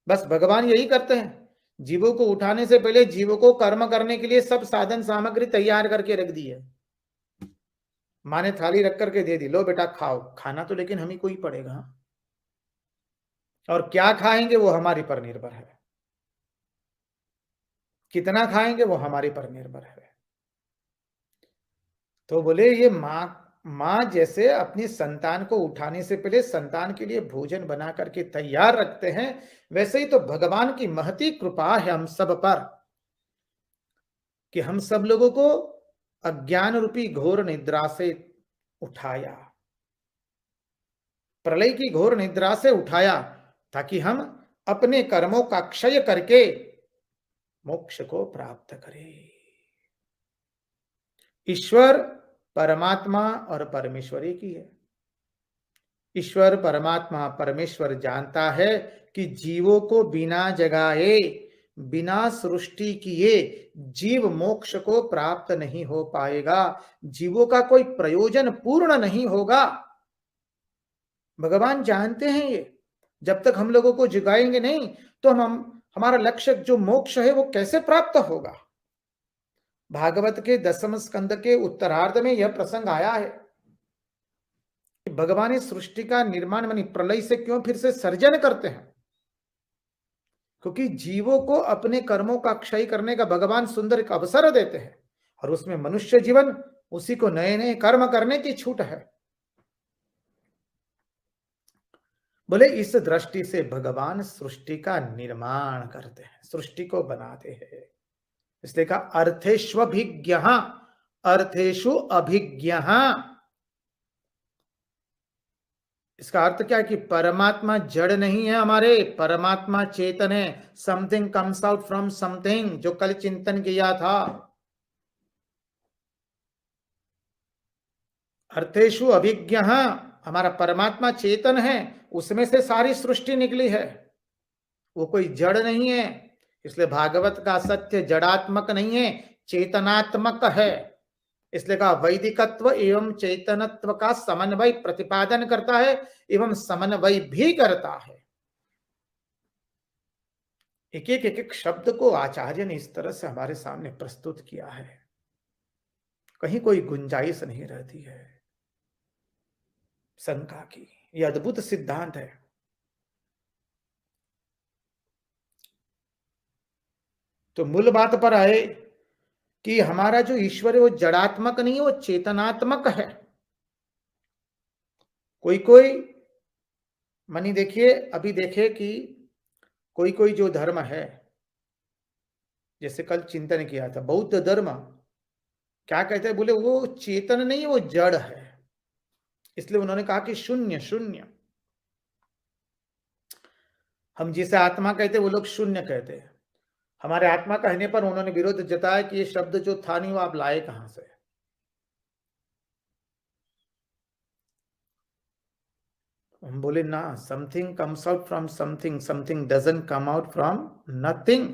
बस भगवान यही करते हैं। जीवों को उठाने से पहले जीवों को कर्म करने के लिए सब साधन सामग्री तैयार करके रख दी है। मां ने थाली रख करके दे दी, लो बेटा खाओ। खाना तो लेकिन हम ही को ही पड़ेगा, और क्या खाएंगे वो हमारे पर निर्भर है, कितना खाएंगे वो हमारे पर निर्भर है। तो बोले ये मां जैसे अपनी संतान को उठाने से पहले संतान के लिए भोजन बना करके तैयार रखते हैं, वैसे ही तो भगवान की महती कृपा है हम सब पर कि हम सब लोगों को अज्ञान रूपी घोर निद्रा से उठाया, प्रलय की घोर निद्रा से उठाया, ताकि हम अपने कर्मों का क्षय करके मोक्ष को प्राप्त करें। ईश्वर परमात्मा और परमेश्वर एक ही है। ईश्वर परमात्मा परमेश्वर जानता है कि जीवों को बिना जगाए, बिना सृष्टि किए जीव मोक्ष को प्राप्त नहीं हो पाएगा, जीवों का कोई प्रयोजन पूर्ण नहीं होगा। भगवान जानते हैं ये। जब तक हम लोगों को जगाएंगे नहीं तो हमारा लक्ष्य जो मोक्ष है वो कैसे प्राप्त होगा? भागवत के 10वें स्कंद के उत्तरार्ध में यह प्रसंग आया है कि भगवान इस सृष्टि का निर्माण मानी प्रलय से क्यों फिर से सर्जन करते हैं? क्योंकि जीवों को अपने कर्मों का क्षय करने का भगवान सुंदर एक अवसर देते हैं, और उसमें मनुष्य जीवन, उसी को नए नए कर्म करने की छूट है। बोले इस दृष्टि से भगवान सृष्टि का निर्माण करते हैं, सृष्टि को बनाते हैं। इसलिए कहा अर्थेष्वभिज्ञः, अर्थेषु अभिज्ञः। इसका अर्थ क्या है कि परमात्मा जड़ नहीं है हमारे, परमात्मा चेतन है। Something comes out from something, जो कल चिंतन किया था। अर्थेषु अभिज्ञः, हमारा परमात्मा चेतन है, उसमें से सारी सृष्टि निकली है, वो कोई जड़ नहीं है। इसलिए भागवत का सत्य जड़ात्मक नहीं है, चेतनात्मक है। इसलिए कहा वैदिकत्व एवं चैतनत्व का समन्वय प्रतिपादन करता है एवं समन्वय भी करता है। एक एक शब्द को आचार्य ने इस तरह से हमारे सामने प्रस्तुत किया है, कहीं कोई गुंजाइश नहीं रहती है शंका की। यह अद्भुत सिद्धांत है। तो मूल बात पर आए कि हमारा जो ईश्वर है वो जड़ात्मक नहीं है, वो चेतनात्मक है। कोई कोई मानी देखिए, अभी देखे कि कोई कोई जो धर्म है, जैसे कल चिंतन किया था बौद्ध धर्म, क्या कहते हैं? बोले वो चेतन नहीं, वो जड़ है। इसलिए उन्होंने कहा कि शून्य शून्य। हम जिसे आत्मा कहते हैं वो लोग शून्य कहते हैं। हमारे आत्मा कहने पर उन्होंने विरोध जताया कि ये शब्द जो था नहीं वो आप लाए कहां से? हम बोले ना, something comes out from something, something doesn't come out from nothing.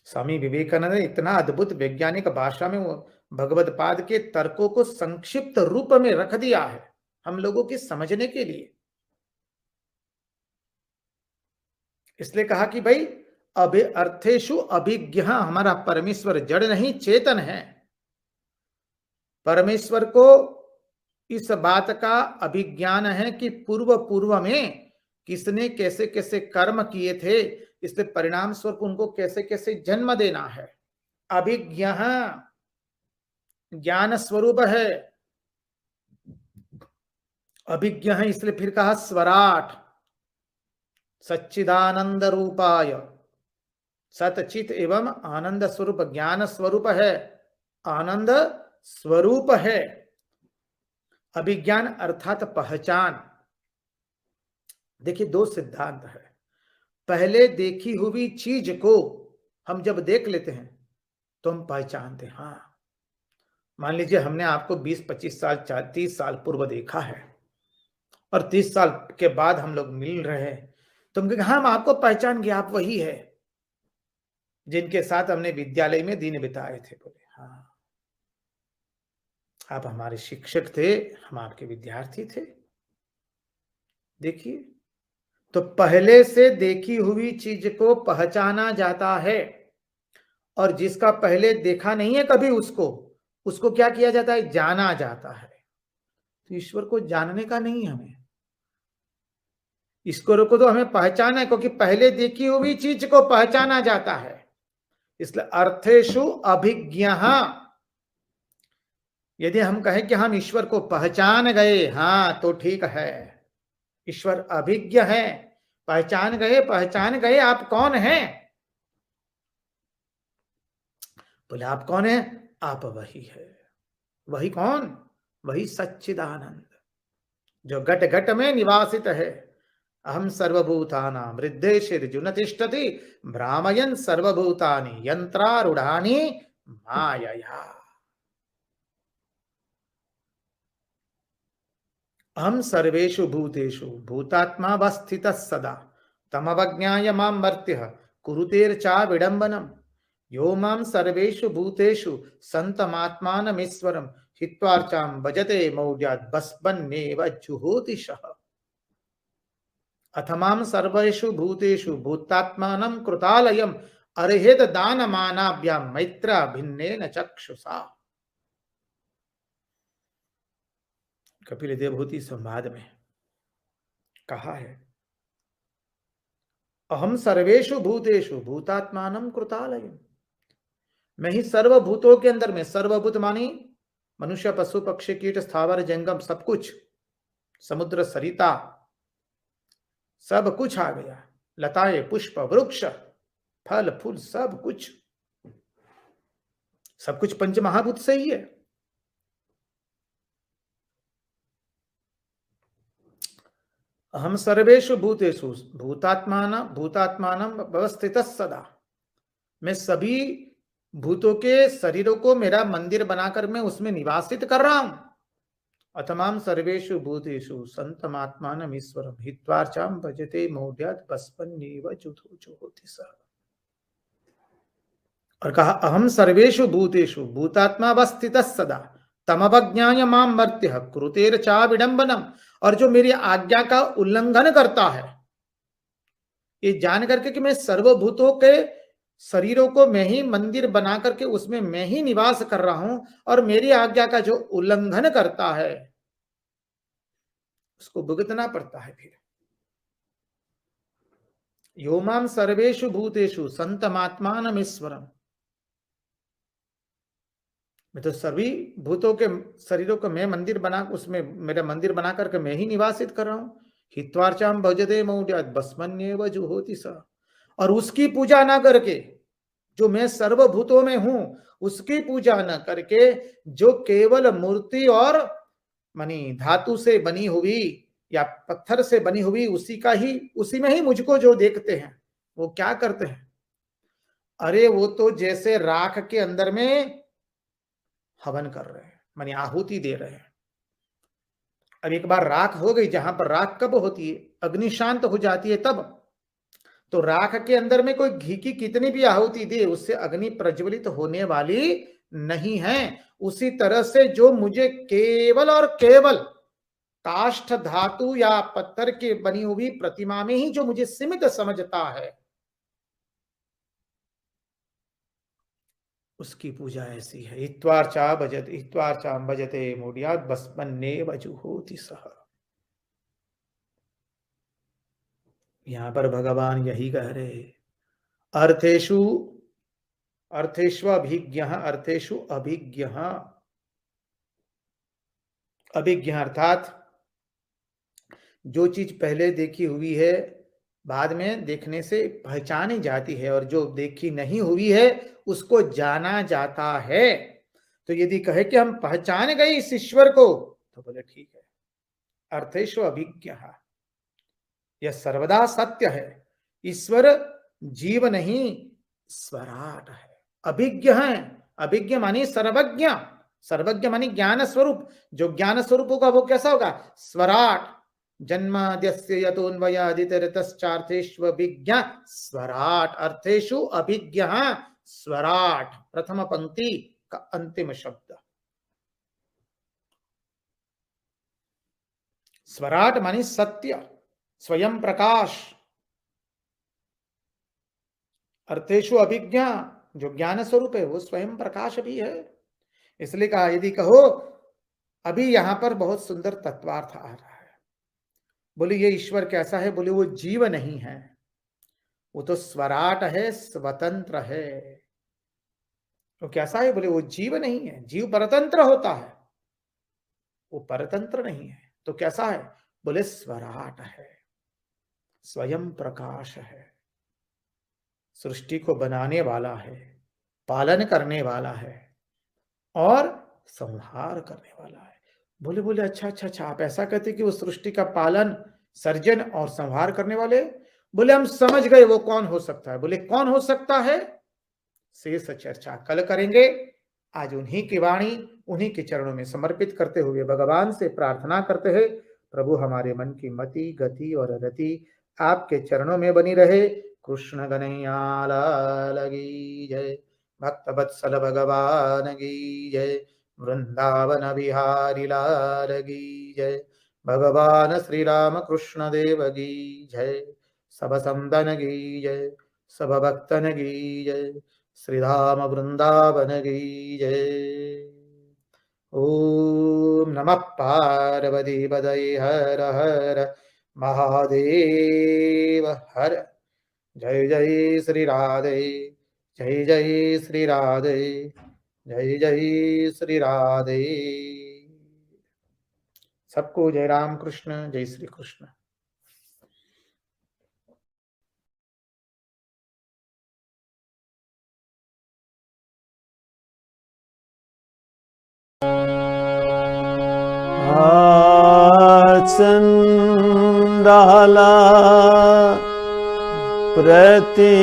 Swami Vivekananda ने इतना अद्भुत वैज्ञानिक भाषा में वो भगवद पाद के तर्कों को संक्षिप्त रूप में रख दिया है हम लोगों के समझने के लिए। इसलिए कहा कि भाई अर्थेषु अभिज्ञ, हमारा परमेश्वर जड़ नहीं चेतन है। परमेश्वर को इस बात का अभिज्ञान है कि पूर्व पूर्व में किसने कैसे कैसे कर्म किए थे, इसलिए परिणाम स्वरूप उनको कैसे कैसे जन्म देना है। अभिज्ञ ज्ञान स्वरूप है, अभिज्ञ है, इसलिए फिर कहा स्वराट सच्चिदानंद रूपाय, सतचित एवं आनंद स्वरूप, ज्ञान स्वरूप है, आनंद स्वरूप है। अभिज्ञान अर्थात पहचान। देखिए दो सिद्धांत है। पहले देखी हुई चीज को हम जब देख लेते हैं तो हम पहचानते हैं। हाँ, मान लीजिए हमने आपको 20-25 साल 30 साल पूर्व देखा है और 30 साल के बाद हम लोग मिल रहे हैं, तो हम कहेंगे हाँ, हम आपको पहचान गए, आप वही है जिनके साथ हमने विद्यालय में दिन बिताए थे। बोले हाँ, आप हमारे शिक्षक थे, हम आपके विद्यार्थी थे। देखिए, तो पहले से देखी हुई चीज को पहचाना जाता है, और जिसका पहले देखा नहीं है कभी उसको क्या किया जाता है? जाना जाता है। तो ईश्वर को जानने का नहीं, हमें ईश्वर को तो हमें पहचाना है, क्योंकि पहले देखी हुई चीज को पहचाना जाता है। इसलिए अर्थेषु अभिज्ञ, यदि हम कहें कि हम ईश्वर को पहचान गए, हाँ तो ठीक है, ईश्वर अभिज्ञ है, पहचान गए। आप कौन हैं? बोले आप कौन है? आप वही है। वही कौन? वही सच्चिदानंद जो घट घट में निवासित है। अहम सर्वभूतानां हृद्देशिर्जुन तिष्ठति भ्रामयन् सर्वभूतानि यंत्रारूढ़ानि मायया। अहम सर्वेषु भूतेषु भूतात्मावस्थितः सदा तमवज्ञाय मां मर्त्यः कुरुतेर्चा विडंबनम्। यो मां सर्वेषु भूतेषु संतमात्मानमीश्वरम् हित्वार्चां भजते मौढ्यात् भस्मन्नेव जुहोति सः। अथमां सर्वेषु भूतेषु भूतात्मानं कृतालयम् अर्हेत दानमानाभ्यां मैत्र भिन्नेन चक्षुषा। कपिल देवहूति संवाद में कहा है, अहम सर्वेषु भूतेषु भूतात्मानं कृतालयम्, मैं ही सर्वभूतों के अंदर में, सर्वभूत मानी मनुष्य पशु पक्षी कीट स्थावर जंगम सब कुछ, समुद्र सरिता सब कुछ आ गया, लताएं पुष्प वृक्ष फल फूल सब कुछ पंच महाभूत से ही है। अहम सर्वेषु भूतेषु भूतात्मानं व्यवस्थितः सदा, मैं सभी भूतों के शरीरों को मेरा मंदिर बनाकर मैं उसमें निवासित कर रहा हूं। अथमाम सर्वेषु भूतेषु संतमात्मानम् ईश्वरम् हित्वार्चां भजते मौढ्यात् भस्मन्नेव जुहोति सः। और कहा अहम सर्वेषु भूतेषु भूतात्मावस्थितः सदा तमवज्ञाय मां मर्त्यः कुरुतेर्चा विडंबनम्। और जो मेरी आज्ञा का उल्लंघन करता है, ये जान करके कि मैं सर्वभूतों के शरीरों को मैं ही मंदिर बना करके उसमें मैं ही निवास कर रहा हूं, और मेरी आज्ञा का जो उल्लंघन करता है उसको भुगतना पड़ता है। फिर यो मां सर्वेषु भूतेषु संतमात्मानमीश्वरम्, मैं तो सभी भूतों के शरीरों को मैं मंदिर बना, उसमें मेरा मंदिर बना करके मैं ही निवासित कर रहा हूं। हित्वार्चां भजते मौढ्यात् भस्मन्नेव जुहोति सः। और उसकी पूजा ना करके, जो मैं सर्वभूतों में हूं उसकी पूजा न करके, जो केवल मूर्ति और मानी धातु से बनी हुई या पत्थर से बनी हुई उसी में ही मुझको जो देखते हैं, वो क्या करते हैं? अरे वो तो जैसे राख के अंदर में हवन कर रहे हैं, मानी आहुति दे रहे हैं। अब एक बार राख हो गई, जहां पर राख कब होती है? अग्नि शांत हो जाती है तब। तो राख के अंदर में कोई घी की कितनी भी आहुति दे, उससे अग्नि प्रज्वलित होने वाली नहीं है, उसी तरह से जो मुझे केवल और केवल काष्ठ धातु या पत्थर की बनी हुई प्रतिमा में ही जो मुझे सीमित समझता है, उसकी पूजा ऐसी है। इत्वार्चा भजते मूढ़यात् भस्मन्नेव जुहोति सः। यहां पर भगवान यही कह रहे, अर्थेषु अर्थेष्वभिज्ञः अर्थेषु अभिज्ञः। अभिज्ञ अर्थात जो चीज पहले देखी हुई है बाद में देखने से पहचानी जाती है, और जो देखी नहीं हुई है उसको जाना जाता है। तो यदि कहे कि हम पहचान गए इस ईश्वर को, तो बोले ठीक है। अर्थेषु अभिज्ञः, यह सर्वदा सत्य है। ईश्वर जीव नहीं स्वराट है, अभिज्ञ है। अभिज्ञ मानी सर्वज्ञ, सर्वज्ञ मानी ज्ञान स्वरूप। जो ज्ञान स्वरूप होगा वो कैसा होगा? स्वराट। जन्माद्यस्य यतोऽन्वयादितरतश्चार्थेष्वभिज्ञ स्वराट। अर्थेषु अभिज्ञ स्वराट, प्रथम पंक्ति का अंतिम शब्द। स्वराट मानी सत्य, स्वयं प्रकाश। अर्थेषु अभिज्ञा, जो ज्ञान स्वरूप है वो स्वयं प्रकाश भी है। इसलिए कहा, यदि कहो अभी यहां पर बहुत सुंदर तत्वार्थ आ रहा है। बोले ये ईश्वर कैसा है? बोले वो जीव नहीं है, वो तो स्वराट है, स्वतंत्र है। वो कैसा है? बोले वो जीव नहीं है। जीव परतंत्र होता है, वो परतंत्र नहीं है। तो कैसा है? बोले स्वराट है, स्वयं प्रकाश है, सृष्टि को बनाने वाला है, पालन करने वाला है और संहार करने वाला है। बोले अच्छा, आप ऐसा कहते कि वो सृष्टि का पालन, सर्जन और संहार करने वाले? बोले हम समझ गए वो कौन हो सकता है। बोले कौन हो सकता है? शेष चर्चा कल करेंगे। आज उन्हीं की वाणी, उन्हीं के चरणों में समर्पित करते हुए भगवान से प्रार्थना करते हैं, प्रभु हमारे मन की मति, गति और रति आपके चरणों में बनी रहे। कृष्ण कन्हैया लाल की जय, भक्त वत्सल भगवान की जय, वृंदावन बिहारी लाल की जय, भगवान श्री राम कृष्ण देव की जय, सब संतन की जय, सब भक्तन की जय, श्री राम वृंदावन की जय। ओम नमः पार्वती पतये हर हर महादेव हर। जय जय श्री राधे, जय जय श्री राधे, जय जय श्री राधे। सबको जय राम कृष्ण, जय श्री कृष्ण। चंडाला प्रतिहतरयो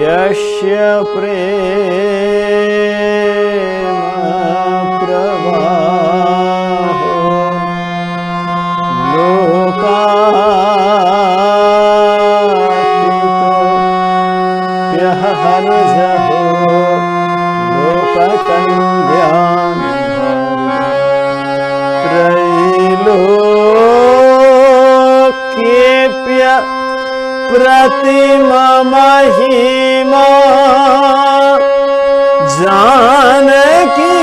यस्य प्रेम प्रवाहो लोकातीतो यहनजहो लोककल्याण त्रैलोक्येऽप्य प्रतिमा महिमा जानकी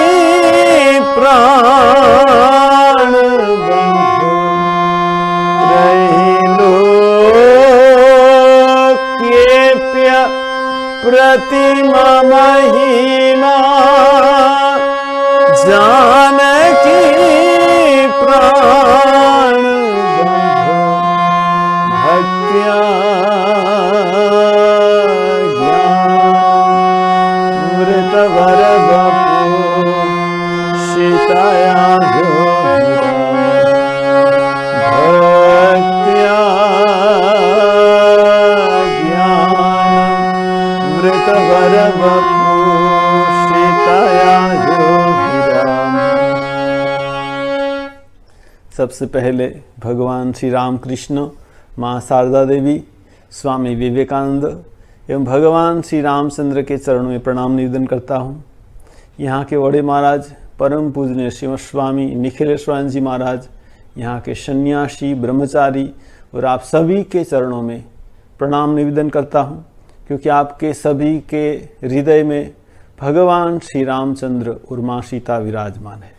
प्राण बंधु त्रैलोक्येऽप्य प्रतिमा महिमा जानकी प्राण बंधु भक्त्या ज्ञानामृतवर वपु सीताया भक्त्या ज्ञानामृतवर वपु सीताया सबसे पहले भगवान श्री रामकृष्ण, माँ शारदा देवी, स्वामी विवेकानंद, एवं भगवान श्री रामचंद्र के चरणों में प्रणाम निवेदन करता हूँ। यहाँ के बड़े महाराज परम पूजनीय श्रीमद स्वामी निखिलेश्वर जी महाराज, यहाँ के सन्यासी ब्रह्मचारी और आप सभी के चरणों में प्रणाम निवेदन करता हूँ, क्योंकि आपके सभी के हृदय में भगवान श्री रामचंद्र और माँ सीता विराजमान है।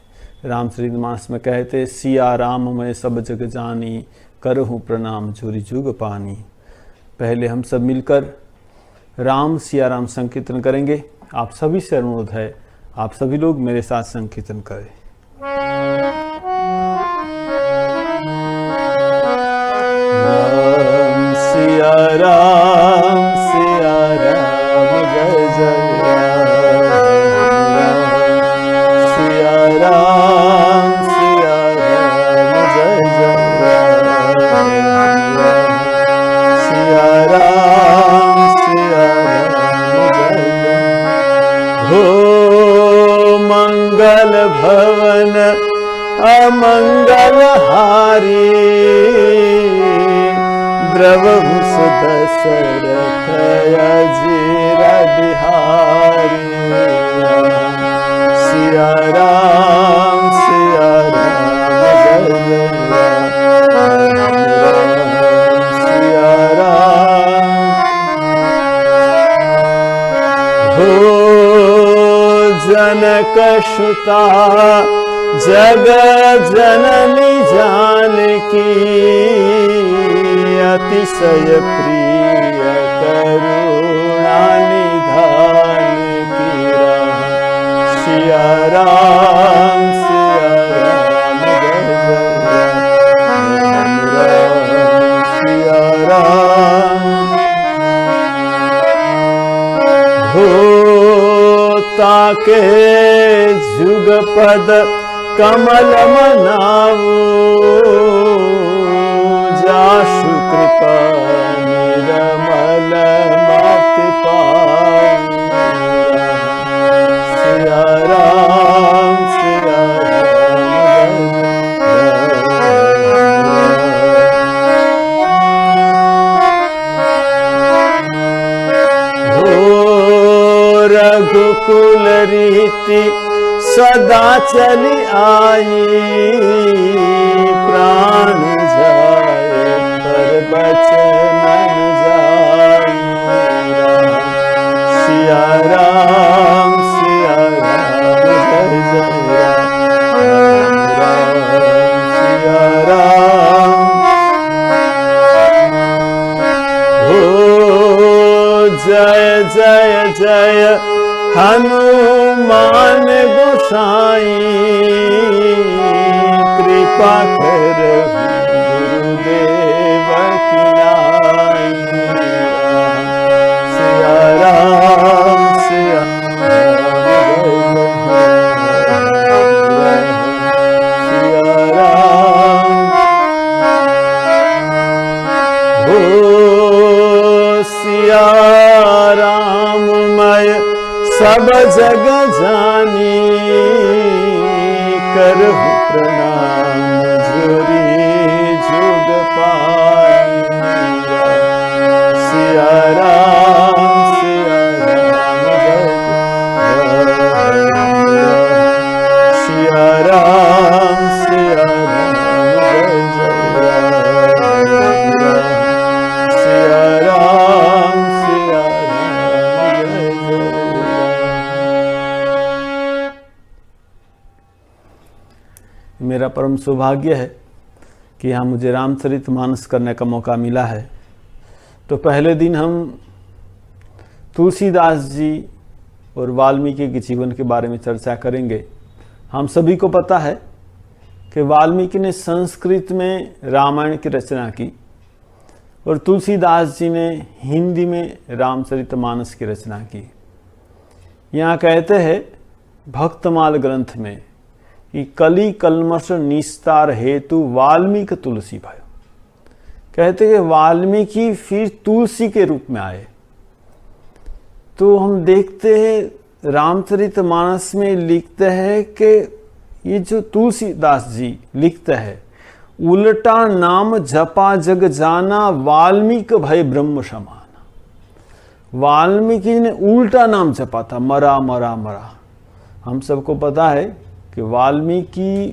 रामचरितमानस में कहते सिया राम मैं सब जग जानी, करहूँ प्रणाम जोरी जुग पानी। पहले हम सब मिलकर राम सिया राम संकीर्तन करेंगे। आप सभी से अनुरोध है, आप सभी लोग मेरे साथ संकीर्तन करें। राम सिया राम जय जय राम, सिया राम जय जय राम, सिया राम जय जय। हो मंगल भवन अमंगल हारी, द्रवहु दशरथ अजीर बिहारी। सिया राम जय जय राम, सिया राम। हो जनक सुता जग जननी जानकी, अतिशय प्रिय करुणा निधान की। सिया राम जय जय राम, सिया राम। हो ताके जुगपद कमल मनावो, जासु कृपा निरमल मति पावो। सिया राम जय हो रघुकुल रीति सदा चली आई, प्राण जाए पर बचन जाए। सिया राम जय जय राम, सिया राम। हो जय जय जय हनुमान गोसाई, कृपा कर गुरुदेव की नाई। सिया राम जय सिया राम। हो सिया राम मैं सब जग जानी, करहु प्रणाम जोरी जुग पानी। सिया राम जय जय सिया राम जय जय सिया राम जय जय। मेरा परम सौभाग्य है कि यहाँ मुझे रामचरितमानस करने का मौका मिला है। तो पहले दिन हम तुलसीदास जी और वाल्मीकि के जीवन के बारे में चर्चा करेंगे। हम सभी को पता है कि वाल्मीकि ने संस्कृत में रामायण की रचना की और तुलसीदास जी ने हिंदी में रामचरितमानस की रचना की। यहाँ कहते हैं भक्तमाल ग्रंथ में कि कली कलमश निस्तार हेतु वाल्मीकि तुलसी भयो। कहते कि वाल्मीकि फिर तुलसी के रूप में आए। तो हम देखते हैं रामचरितमानस में लिखते हैं कि ये जो तुलसीदास जी लिखते हैं, उल्टा नाम जपा जग जाना वाल्मीकि भय ब्रह्म समाना। वाल्मीकि ने उल्टा नाम जपा था, मरा मरा मरा। हम सबको पता है कि वाल्मीकि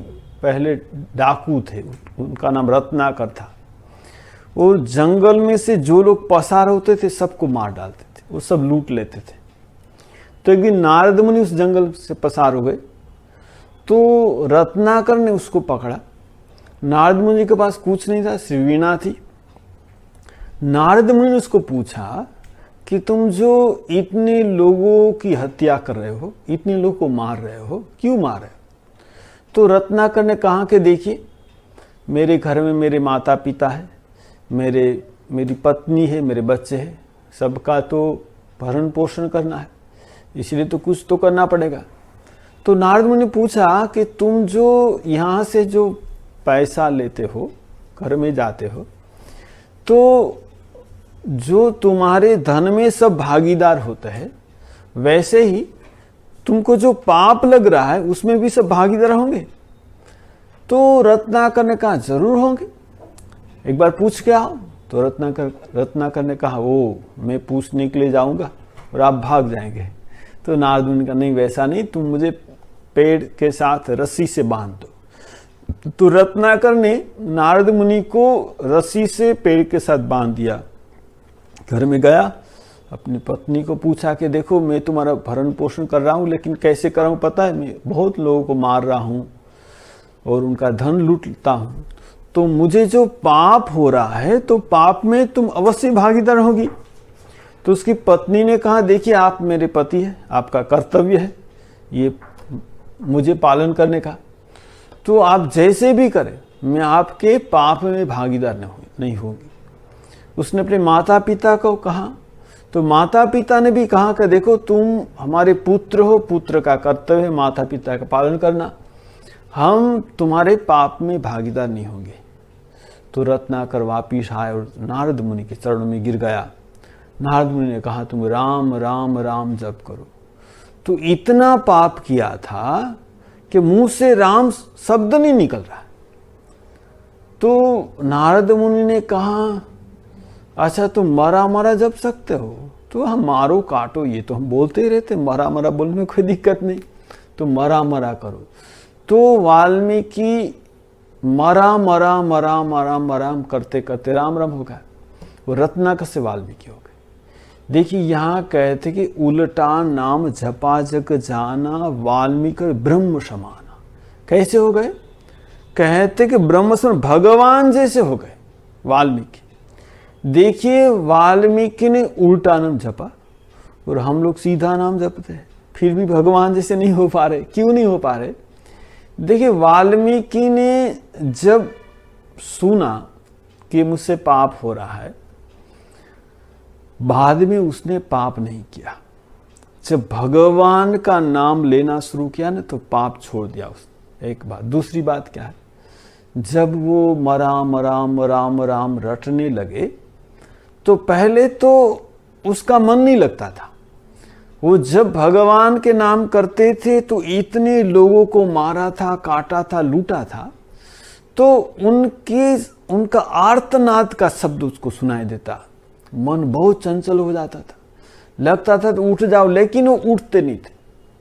पहले डाकू थे, उनका नाम रत्नाकर था। वो जंगल में से जो लोग पसार होते थे सबको मार डालते थे, वो सब लूट लेते थे। तो एक दिन नारद मुनि उस जंगल से पसार हो गए, तो रत्नाकर ने उसको पकड़ा। नारद मुनि के पास कुछ नहीं था, सिर्फ वीणा थी। नारद मुनि ने उसको पूछा कि तुम जो इतने लोगों की हत्या कर रहे हो, इतने लोगों को मार रहे हो, क्यों मार रहे हो? तो रत्नाकर ने कहा कि देखिए, मेरे घर में मेरे माता पिता है, मेरी पत्नी है, मेरे बच्चे हैं, सबका तो भरण पोषण करना है, इसलिए तो कुछ तो करना पड़ेगा। तो नारद मुनि ने पूछा कि तुम जो यहाँ से जो पैसा लेते हो, घर में जाते हो, तो जो तुम्हारे धन में सब भागीदार होते हैं, वैसे ही तुमको जो पाप लग रहा है उसमें भी सब भागीदार होंगे? तो रत्नाकर ने कहा जरूर होंगे, एक बार पूछ के आओ। तो रत्नाकर ने कहा ओ, मैं पूछने के लिए जाऊंगा और आप भाग जाएंगे। तो नारद मुनि ने कहा नहीं, वैसा नहीं, तुम मुझे पेड़ के साथ रस्सी से बांध दो। तो रत्नाकर ने नारद मुनि को रस्सी से पेड़ के साथ बांध दिया। घर में गया, अपनी पत्नी को पूछा कि देखो, मैं तुम्हारा भरण पोषण कर रहा हूँ, लेकिन कैसे कर रहा हूँ पता है? मैं बहुत लोगों को मार रहा हूँ और उनका धन लूटता हूँ, तो मुझे जो पाप हो रहा है, तो पाप में तुम अवश्य भागीदार होगी। तो उसकी पत्नी ने कहा देखिए, आप मेरे पति हैं, आपका कर्तव्य है ये मुझे पालन करने का, तो आप जैसे भी करें, मैं आपके पाप में भागीदार नहीं होगी। उसने अपने माता पिता को कहा, तो माता पिता ने भी कहा कि देखो, तुम हमारे पुत्र हो, पुत्र का कर्तव्य है माता पिता का पालन करना, हम तुम्हारे पाप में भागीदार नहीं होंगे। तो रत्नाकर वापिस आए और नारद मुनि के चरणों में गिर गया। नारद मुनि ने कहा तुम राम राम राम जप करो। तो इतना पाप किया था कि मुंह से राम शब्द नहीं निकल रहा। तो नारद मुनि ने कहा अच्छा, तुम मरा मरा जप सकते हो? तो हम मारो काटो ये तो हम बोलते ही रहते, मरा मरा बोलने में कोई दिक्कत नहीं, तो मरा मरा करो। तो वाल्मीकि मरा मरा मरा मरा मराम करते करते राम राम हो गया। वो रत्नाकर से वाल्मीकि हो गए। देखिए यहाँ कहते कि उल्टा नाम जपा जग जाना, वाल्मीकि ब्रह्म समाना। कैसे हो गए? कहते कि ब्रह्म समान, भगवान जैसे हो गए वाल्मीकि। देखिए वाल्मीकि ने उल्टा नाम जपा और हम लोग सीधा नाम जपते हैं, फिर भी भगवान जैसे नहीं हो पा रहे। क्यों नहीं हो पा रहे? देखिए वाल्मीकि ने जब सुना कि मुझसे पाप हो रहा है, बाद में उसने पाप नहीं किया। जब भगवान का नाम लेना शुरू किया ना, तो पाप छोड़ दिया उसने। एक बात। दूसरी बात क्या है? जब वो राम राम राम राम रटने लगे, तो पहले तो उसका मन नहीं लगता था। वो जब भगवान के नाम करते थे तो इतने लोगों को मारा था, काटा था, लूटा था, तो उनका आर्तनाद का शब्द उसको सुनाई देता। मन बहुत चंचल हो जाता था, लगता था तो उठ जाओ, लेकिन वो उठते नहीं थे।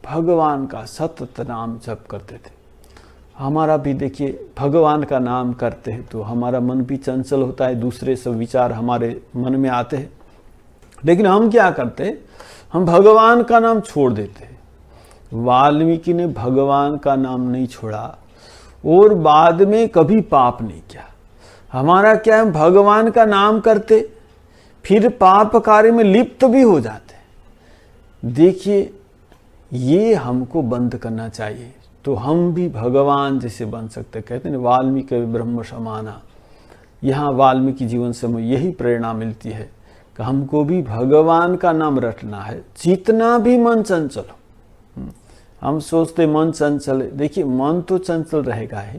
भगवान का सतत नाम जप करते थे। हमारा भी देखिए, भगवान का नाम करते हैं तो हमारा मन भी चंचल होता है, दूसरे सब विचार हमारे मन में आते हैं, लेकिन हम क्या करते हैं? हम भगवान का नाम छोड़ देते हैं। वाल्मीकि ने भगवान का नाम नहीं छोड़ा और बाद में कभी पाप नहीं किया। हमारा क्या है? भगवान का नाम करते, फिर पाप कार्य में लिप्त भी हो जाते। देखिए ये हमको बंद करना चाहिए, तो हम भी भगवान जैसे बन सकते। कहते हैं वाल्मीकि ब्रह्म समाना। यहाँ वाल्मीकि जीवन से हमें यही प्रेरणा मिलती है कि हमको भी भगवान का नाम रटना है, जितना भी मन चंचल हो। हम सोचते मन चंचल है, देखिए मन तो चंचल रहेगा ही,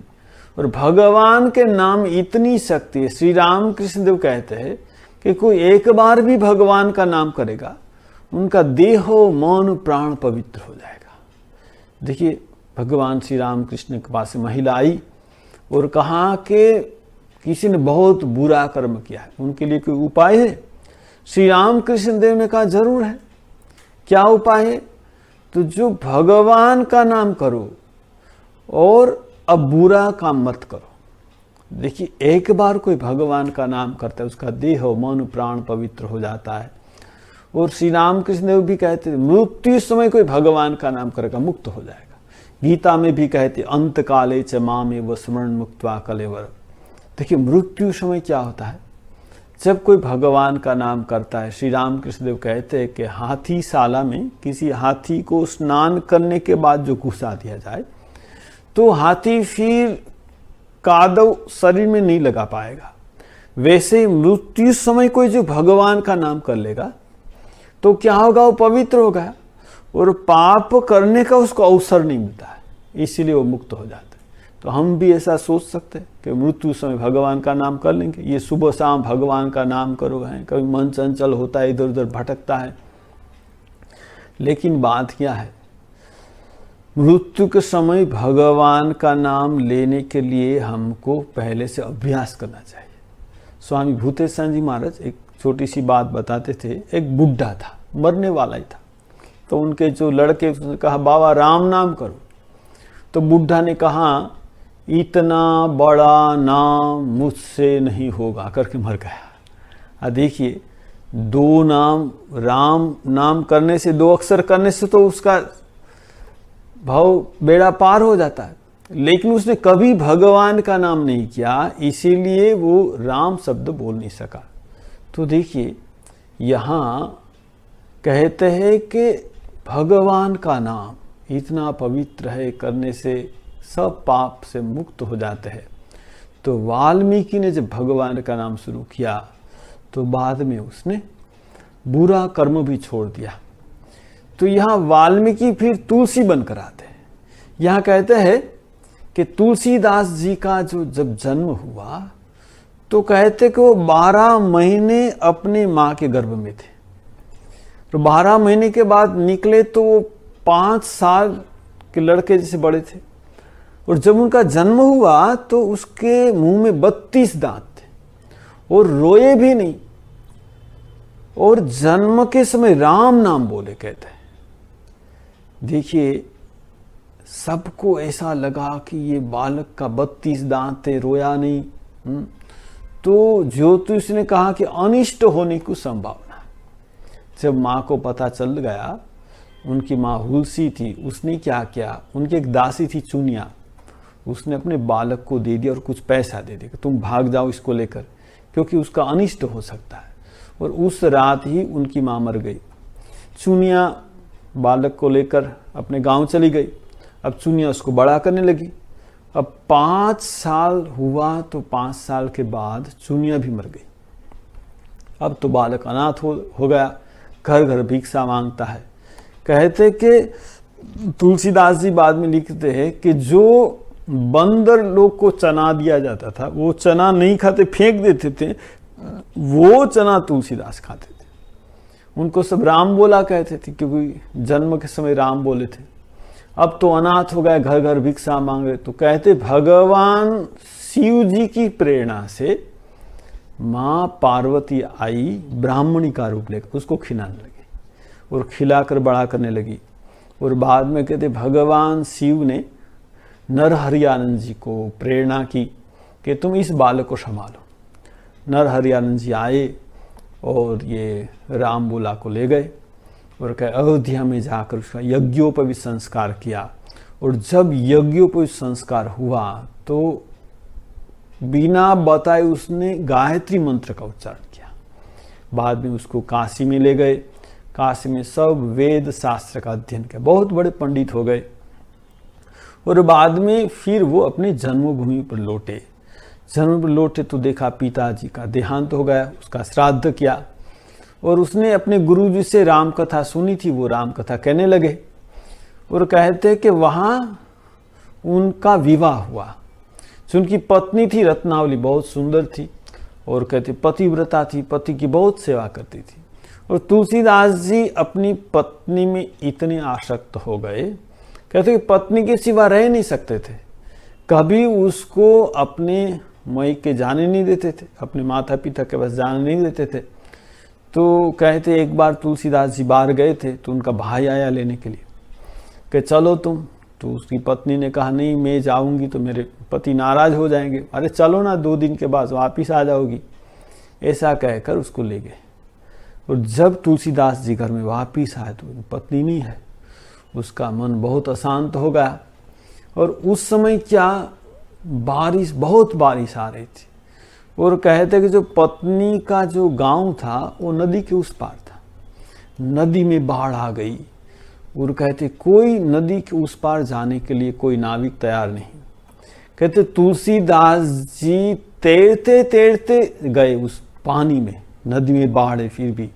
और भगवान के नाम इतनी शक्ति है। श्री राम कृष्ण देव कहते हैं कि कोई एक बार भी भगवान का नाम करेगा, उनका देहो मन प्राण पवित्र हो जाएगा। देखिए भगवान श्री राम कृष्ण के पास महिला आई और कहा कि किसी ने बहुत बुरा कर्म किया है, उनके लिए कोई उपाय है? श्री राम कृष्ण देव ने कहा जरूर है। क्या उपाय है? तो जो भगवान का नाम करो और अब बुरा काम मत करो। देखिए, एक बार कोई भगवान का नाम करता है उसका देह मन प्राण पवित्र हो जाता है। और श्री राम कृष्ण देव भी कहते थे मृत्यु समय कोई भगवान का नाम करेगा मुक्त हो जाएगा। गीता में भी कहते अंत काले च मामेव स्मरण मुक्त्वा कलेवर। देखिए, मृत्यु समय क्या होता है? जब कोई भगवान का नाम करता है, श्री राम कृष्ण देव कहते हैं कि हाथीशाला में किसी हाथी को स्नान करने के बाद जो घुसा दिया जाए तो हाथी फिर कादव शरीर में नहीं लगा पाएगा। वैसे ही मृत्यु समय कोई जो भगवान का नाम कर लेगा तो क्या होगा? वो पवित्र होगा और पाप करने का उसको अवसर नहीं मिलता है, इसीलिए वो मुक्त हो जाता है। तो हम भी ऐसा सोच सकते हैं कि मृत्यु समय भगवान का नाम कर लेंगे। ये सुबह शाम भगवान का नाम करो है। कभी मन चंचल होता है, इधर उधर भटकता है, लेकिन बात क्या है? मृत्यु के समय भगवान का नाम लेने के लिए हमको पहले से अभ्यास करना चाहिए। स्वामी भूतेश्वर जी महाराज एक छोटी सी बात बताते थे। एक बुढ़ा था, मरने वाला ही था, तो उनके जो लड़के उसने कहा बाबा राम नाम करो। तो बुढ़ा ने कहा इतना बड़ा नाम मुझसे नहीं होगा करके मर गया। देखिए, दो नाम, राम नाम करने से, दो अक्षर करने से तो उसका भाव बेड़ा पार हो जाता है, लेकिन उसने कभी भगवान का नाम नहीं किया, इसीलिए वो राम शब्द बोल नहीं सका। तो देखिए, यहाँ कहते हैं कि भगवान का नाम इतना पवित्र है, करने से सब पाप से मुक्त हो जाते हैं। तो वाल्मीकि ने जब भगवान का नाम शुरू किया तो बाद में उसने बुरा कर्म भी छोड़ दिया। तो यहाँ वाल्मीकि फिर तुलसी बनकर आते हैं। यहाँ कहते हैं कि तुलसीदास जी का जो जब जन्म हुआ तो कहते कि वो 12 महीने अपने माँ के गर्भ में थे। तो 12 महीने के बाद निकले तो वो 5 साल के लड़के जैसे बड़े थे। और जब उनका जन्म हुआ तो उसके मुंह में 32 दांत थे और रोए भी नहीं, और जन्म के समय राम नाम बोले। कहते हैं, देखिए, सबको ऐसा लगा कि ये बालक का 32 दांत थे, रोया नहीं। तो ज्योतिष ने कहा कि अनिष्ट होने की संभावना। जब माँ को पता चल गया, उनकी माँ हुलसी थी, उसने क्या किया, उनकी एक दासी थी चुनिया, उसने अपने बालक को दे दिया और कुछ पैसा दे दिया, तुम भाग जाओ इसको लेकर, क्योंकि उसका अनिष्ट हो सकता है। और उस रात ही उनकी माँ मर गई। चुनिया बालक को लेकर अपने गांव चली गई। अब चुनिया उसको बड़ा करने लगी। अब 5 साल हुआ तो 5 साल के बाद चुनिया भी मर गई। अब तो बालक अनाथ हो गया, घर घर भिक्षा मांगता है। कहते कि तुलसीदास जी बाद में लिखते हैं कि जो बंदर लोग को चना दिया जाता था, वो चना नहीं खाते, फेंक देते थे, वो चना तुलसीदास खाते थे। उनको सब राम बोला कहते थे, क्योंकि जन्म के समय राम बोले थे। अब तो अनाथ हो गए, घर घर भिक्षा मांग रहे। तो कहते भगवान शिव जी की प्रेरणा से माँ पार्वती आई, ब्राह्मणी का रूप लेकर उसको खिलाने लगी और खिलाकर बड़ा करने लगी। और बाद में कहते भगवान शिव ने नरहरियानंद जी को प्रेरणा की कि तुम इस बालक को संभालो। नरहरियानंद जी आए और ये राम बोला को ले गए और कहे अयोध्या में जाकर उसका यज्ञोपवीत संस्कार किया। और जब यज्ञोपवीत संस्कार हुआ तो बिना बताए उसने गायत्री मंत्र का उच्चारण किया। बाद में उसको काशी में ले गए। काशी में सब वेद शास्त्र का अध्ययन किया, बहुत बड़े पंडित हो गए। और बाद में फिर वो अपने जन्मभूमि पर लौटे। जन्म पर लौटे तो देखा पिताजी का देहांत हो गया, उसका श्राद्ध किया। और उसने अपने गुरुजी से राम कथा सुनी थी, वो राम कथा कहने लगे। और कहते कि वहाँ उनका विवाह हुआ। जो उनकी पत्नी थी रत्नावली, बहुत सुंदर थी और कहते पतिव्रता थी, पति की बहुत सेवा करती थी। और तुलसीदास जी अपनी पत्नी में इतने आसक्त हो गए, कहते कि पत्नी के सिवा रह नहीं सकते थे। कभी उसको अपने मई के जाने नहीं देते थे, अपने माता पिता के पास जाने नहीं देते थे। तो कहते एक बार तुलसीदास जी बाहर गए थे तो उनका भाई आया लेने के लिए कि चलो तुम। तो उसकी पत्नी ने कहा नहीं, मैं जाऊंगी तो मेरे पति नाराज हो जाएंगे। अरे चलो ना, 2 दिन के बाद वापिस आ जाओगी। ऐसा कहकर उसको ले गए। और जब तुलसीदास जी घर में वापिस आए तो पत्नी नहीं है। उसका मन बहुत अशांत हो गया। और उस समय क्या बारिश, बहुत बारिश आ रही थी। और कहते कि जो पत्नी का जो गांव था वो नदी के उस पार था। नदी में बाढ़ आ गई। और कहते कोई नदी के उस पार जाने के लिए कोई नाविक तैयार नहीं। कहते तुलसीदास जी तैरते तैरते गए उस पानी में, नदी में बाढ़ है फिर भी।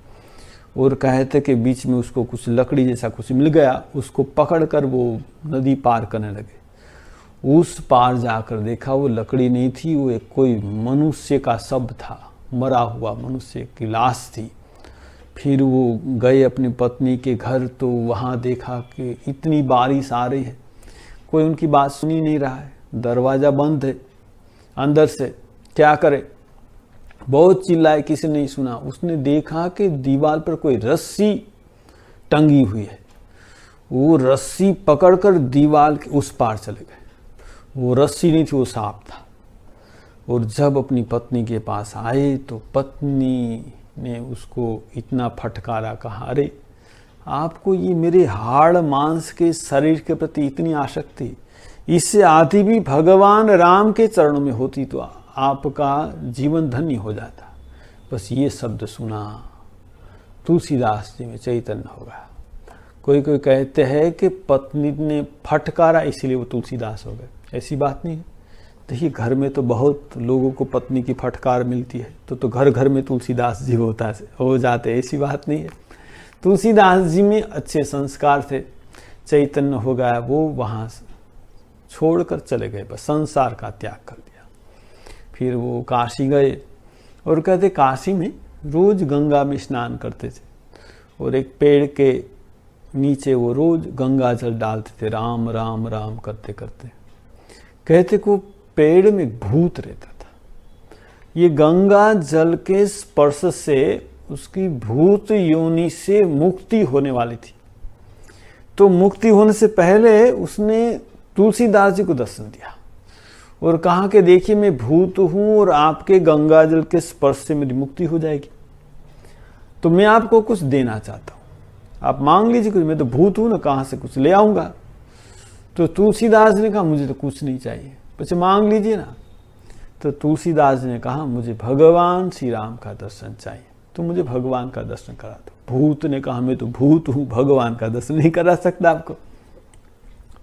और कहते कि बीच में उसको कुछ लकड़ी जैसा कुछ मिल गया, उसको पकड़कर वो नदी पार करने लगे। उस पार जाकर देखा वो लकड़ी नहीं थी, वो एक कोई मनुष्य का शव था, मरा हुआ मनुष्य की लाश थी। फिर वो गए अपनी पत्नी के घर, तो वहाँ देखा कि इतनी बारिश आ रही है, कोई उनकी बात सुन ही नहीं रहा है, दरवाज़ा बंद है अंदर से, क्या करे। बहुत चिल्लाए, किसी ने नहीं सुना। उसने देखा कि दीवार पर कोई रस्सी टंगी हुई है। वो रस्सी पकड़कर दीवार के उस पार चले गए। वो रस्सी नहीं थी, वो सांप था। और जब अपनी पत्नी के पास आए तो पत्नी ने उसको इतना फटकारा, कहा अरे आपको ये मेरे हाड़ मांस के शरीर के प्रति इतनी आसक्ति, इससे आधी भी भगवान राम के चरणों में होती तो आपका जीवन धन्य हो जाता। बस ये शब्द सुना तुलसीदास जी में चैतन्य हो गया। कोई कोई कहते हैं कि पत्नी ने फटकारा इसलिए वो तुलसीदास हो गए, ऐसी बात नहीं है। देखिए घर में तो बहुत लोगों को पत्नी की फटकार मिलती है, तो घर घर में तुलसीदास जी हो जाते, ऐसी बात नहीं है। तुलसीदास जी में अच्छे संस्कार थे, चैतन्य हो गया, वो वहाँ छोड़कर चले गए, बस संसार का त्याग कर दिया। फिर वो काशी गए और कहते काशी में रोज गंगा में स्नान करते थे और एक पेड़ के नीचे वो रोज गंगा जल डालते थे, राम राम राम करते करते। कहते को पेड़ में भूत रहता था, ये गंगा जल के स्पर्श से उसकी भूत योनि से मुक्ति होने वाली थी। तो मुक्ति होने से पहले उसने तुलसीदास जी को दर्शन दिया और कहा कि देखिए मैं भूत हूं और आपके गंगा जल के स्पर्श से मेरी मुक्ति हो जाएगी, तो मैं आपको कुछ देना चाहता हूं, आप मांग लीजिए कुछ, मैं तो भूत हूं ना, कहां से कुछ ले आऊंगा। तो तुलसीदास ने कहा मुझे तो कुछ नहीं चाहिए, बस मांग लीजिए ना। तो तुलसीदास ने कहा मुझे भगवान श्री राम का दर्शन चाहिए, तो मुझे भगवान का दर्शन करा दो। भूत ने कहा मैं तो भूत हूं, भगवान का दर्शन नहीं करा सकता आपको,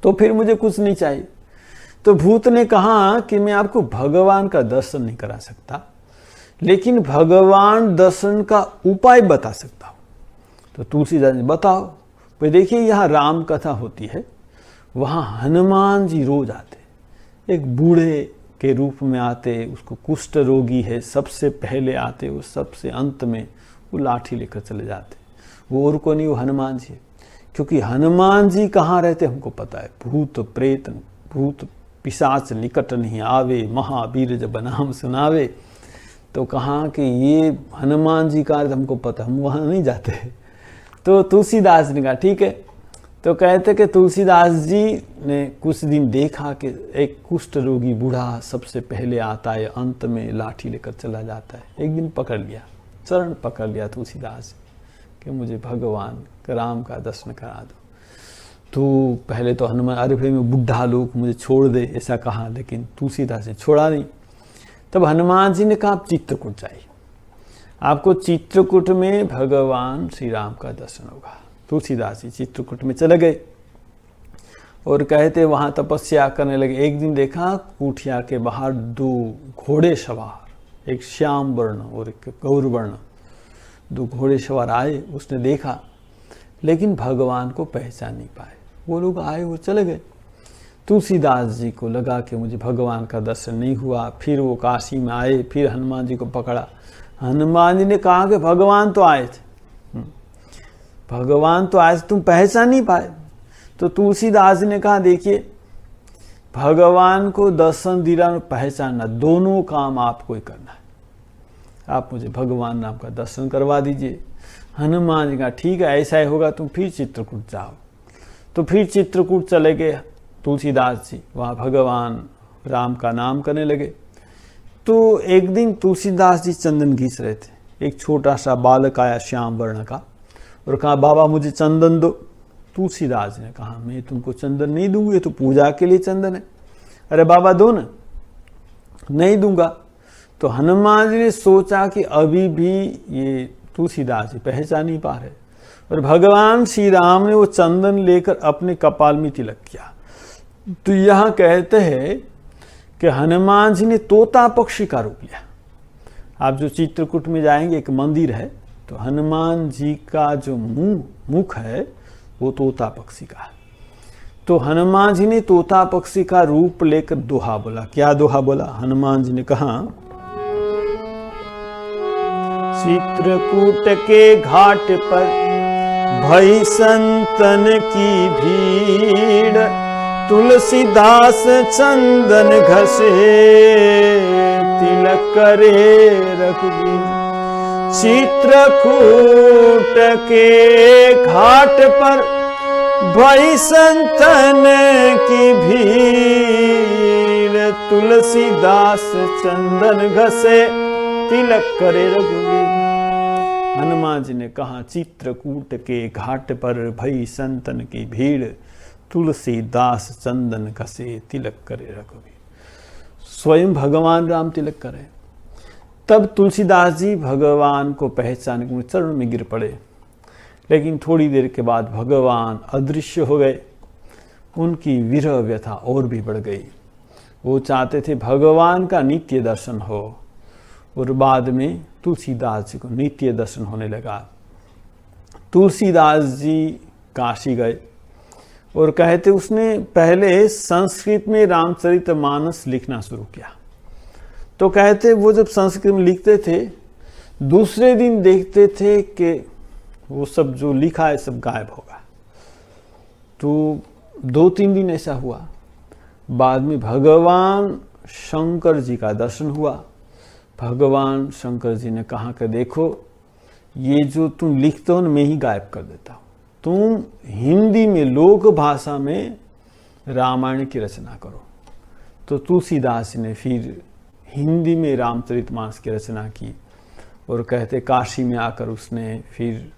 तो फिर मुझे कुछ नहीं चाहिए। तो भूत ने कहा कि मैं आपको भगवान का दर्शन नहीं करा सकता, लेकिन भगवान दर्शन का उपाय बता सकता हूं। तो तुलसीदास ने बताओ। भाई देखिए यहाँ राम कथा होती है, वहाँ हनुमान जी रोज आते, एक बूढ़े के रूप में आते, उसको कुष्ठ रोगी है, सबसे पहले आते, वो सबसे अंत में वो लाठी लेकर चले जाते। वो और को नहीं, वो हनुमान जी है। क्योंकि हनुमान जी कहाँ रहते हमको पता है, भूत प्रेत भूत पिशाच निकट नहीं आवे, महावीर जब नाम सुनावे। तो कहाँ कि ये हनुमान जी का हमको पता, हम वहाँ नहीं जाते। तो तुलसीदास ने कहा ठीक है। तो कहते कि तुलसीदास जी ने कुछ दिन देखा कि एक कुष्ठ रोगी बूढ़ा सबसे पहले आता है, अंत में लाठी लेकर चला जाता है। एक दिन पकड़ लिया, चरण पकड़ लिया तुलसीदास कि मुझे भगवान राम का दर्शन करा दो। तो पहले तो हनुमान अरे भाई मैं बुढ़ा लोग, मुझे छोड़ दे, ऐसा कहा, लेकिन तुलसीदास ने छोड़ा नहीं। तब हनुमान जी ने कहा आप चित्रकूट जाइए, आपको चित्रकूट में भगवान श्री राम का दर्शन होगा। तुलसीदास जी चित्रकूट में चले गए और कहते वहाँ तपस्या करने लगे। एक दिन देखा कुटिया के बाहर 2 घोड़े सवार, एक श्याम वर्ण और एक गौर वर्ण, 2 घोड़े सवार आए। उसने देखा लेकिन भगवान को पहचान नहीं पाए। वो लोग आए, वो चले गए। तुलसीदास जी को लगा कि मुझे भगवान का दर्शन नहीं हुआ। फिर वो काशी में आए, फिर हनुमान जी को पकड़ा। हनुमान जी ने कहा कि भगवान तो आए थे, भगवान तो आए थे, तुम पहचान नहीं पाए। तो तुलसीदास जी ने कहा देखिए भगवान को दर्शन दिलाना, पहचानना, दोनों काम आपको ही करना है। आप मुझे भगवान राम का दर्शन करवा दीजिए। हनुमान जी कहा ठीक है, ऐसा ही होगा, तुम फिर चित्रकूट जाओ। तो फिर चित्रकूट चले गए तुलसीदास जी, वहाँ भगवान राम का नाम करने लगे। तो एक दिन तुलसीदास जी चंदन घिस रहे थे, एक छोटा सा बालक आया श्याम वर्ण का और कहा बाबा मुझे चंदन दो। तुलसीदास जी ने कहा मैं तुमको चंदन नहीं दूंगी, ये तो पूजा के लिए चंदन है। अरे बाबा दो ना। नहीं दूंगा। तो हनुमान जी ने सोचा कि अभी भी ये तुलसीदास जी पहचान नहीं पा रहे, और भगवान श्री राम ने वो चंदन लेकर अपने कपाल में तिलक किया। तो यहाँ कहते हैं कि हनुमान जी ने तोता पक्षी का रूप लिया। आप जो चित्रकूट में जाएंगे एक मंदिर है, तो हनुमान जी का जो मुख है वो तोता पक्षी का है। तो हनुमान जी ने तोता पक्षी का रूप लेकर दोहा बोला। क्या दोहा बोला? हनुमान जी ने कहा चित्रकूट के घाट पर भई संतन की भीड़, तुलसीदास चंदन घसे तिलक करे रघुवीर। चित्रकूट के घाट पर भई संतन की भीड़, तुलसीदास चंदन घसे तिलक करे रघुवीर। हनुमान जी ने कहा चित्रकूट के घाट पर भई संतन की भीड़, तुलसीदास चंदन घसे तिलक करे रघुवीर। स्वयं भगवान राम तिलक करे। तब तुलसीदास जी भगवान को पहचान के चरण में गिर पड़े, लेकिन थोड़ी देर के बाद भगवान अदृश्य हो गए। उनकी विरह व्यथा और भी बढ़ गई। वो चाहते थे भगवान का नित्य दर्शन हो, और बाद में तुलसीदास जी को नित्य दर्शन होने लगा। तुलसीदास जी काशी गए और कहते उसने पहले संस्कृत में रामचरितमानस लिखना शुरू किया। तो कहते वो जब संस्कृत में लिखते थे, दूसरे दिन देखते थे कि वो सब जो लिखा है सब गायब होगा। तो 2-3 दिन ऐसा हुआ। बाद में भगवान शंकर जी का दर्शन हुआ। भगवान शंकर जी ने कहा कि देखो ये जो तुम लिखते हो ना, मैं ही गायब कर देता हूँ। तुम हिंदी में लोक भाषा में रामायण की रचना करो। तो तुलसीदास जी ने फिर हिंदी में रामचरितमानस की रचना की, और कहते काशी में आकर उसने फिर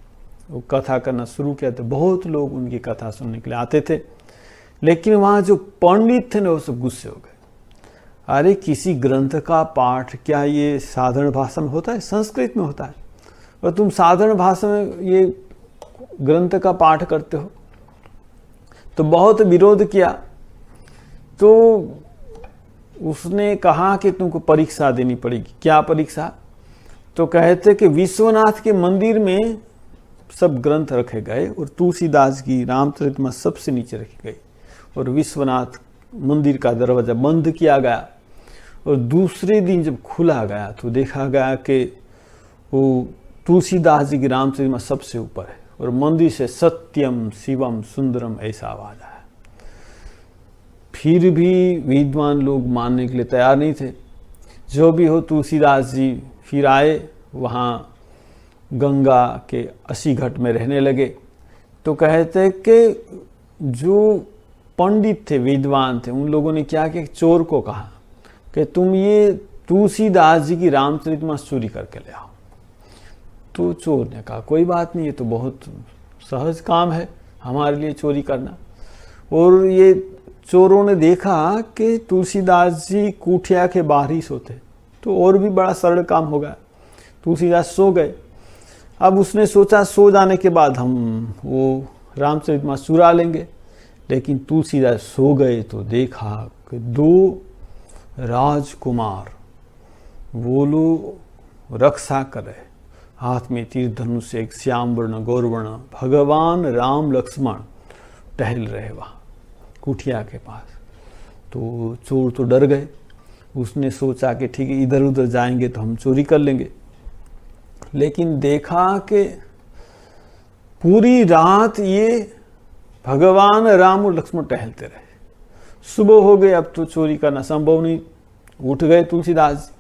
वो कथा करना शुरू किया। तो बहुत लोग उनकी कथा सुनने के लिए आते थे, लेकिन वहाँ जो पंडित थे ना वो सब गुस्से हो गए। अरे किसी ग्रंथ का पाठ क्या ये साधारण भाषा में होता है? संस्कृत में होता है, और तुम साधारण भाषा में ये ग्रंथ का पाठ करते हो। तो बहुत विरोध किया। तो उसने कहा कि तुमको परीक्षा देनी पड़ेगी। क्या परीक्षा? तो कहते कि विश्वनाथ के मंदिर में सब ग्रंथ रखे गए, और तुलसीदास की रामचरितमानस सबसे नीचे रखी गई, और विश्वनाथ मंदिर का दरवाजा बंद किया गया। और दूसरे दिन जब खुला गया तो देखा गया कि वो तुलसीदास जी की रामचरितमानस सबसे ऊपर है, और मंदिर से सत्यम शिवम सुंदरम ऐसा आवाज आया। फिर भी विद्वान लोग मानने के लिए तैयार नहीं थे। जो भी हो, तुलसीदास जी फिर आए, वहाँ गंगा के 80 घाट में रहने लगे। तो कहते कि जो पंडित थे, विद्वान थे, उन लोगों ने क्या किया, चोर को कहा कि तुम ये तुलसीदास जी की रामचरितमानस चोरी करके ले आओ। तो चोर ने कहा कोई बात नहीं, ये तो बहुत सहज काम है हमारे लिए चोरी करना। और ये चोरों ने देखा कि तुलसीदास जी कुटिया के बाहर ही सोते, तो और भी बड़ा सरल काम हो गया। तुलसीदास सो गए। अब उसने सोचा सो जाने के बाद हम वो रामचरितमानस चुरा लेंगे, लेकिन तुलसीदास सो गए तो देखा कि 2 राजकुमार वो लोग रक्षा कर रहे, हाथ में तीर धनुष, एक श्याम वर्ण गौरवर्ण भगवान राम लक्ष्मण टहल रहे वहाँ कुटिया के पास। तो चोर तो डर गए। उसने सोचा कि ठीक है इधर उधर जाएंगे तो हम चोरी कर लेंगे, लेकिन देखा कि पूरी रात ये भगवान राम और लक्ष्मण टहलते रहे। सुबह हो गई, अब तो चोरी करना संभव नहीं। उठ गए तुलसीदास,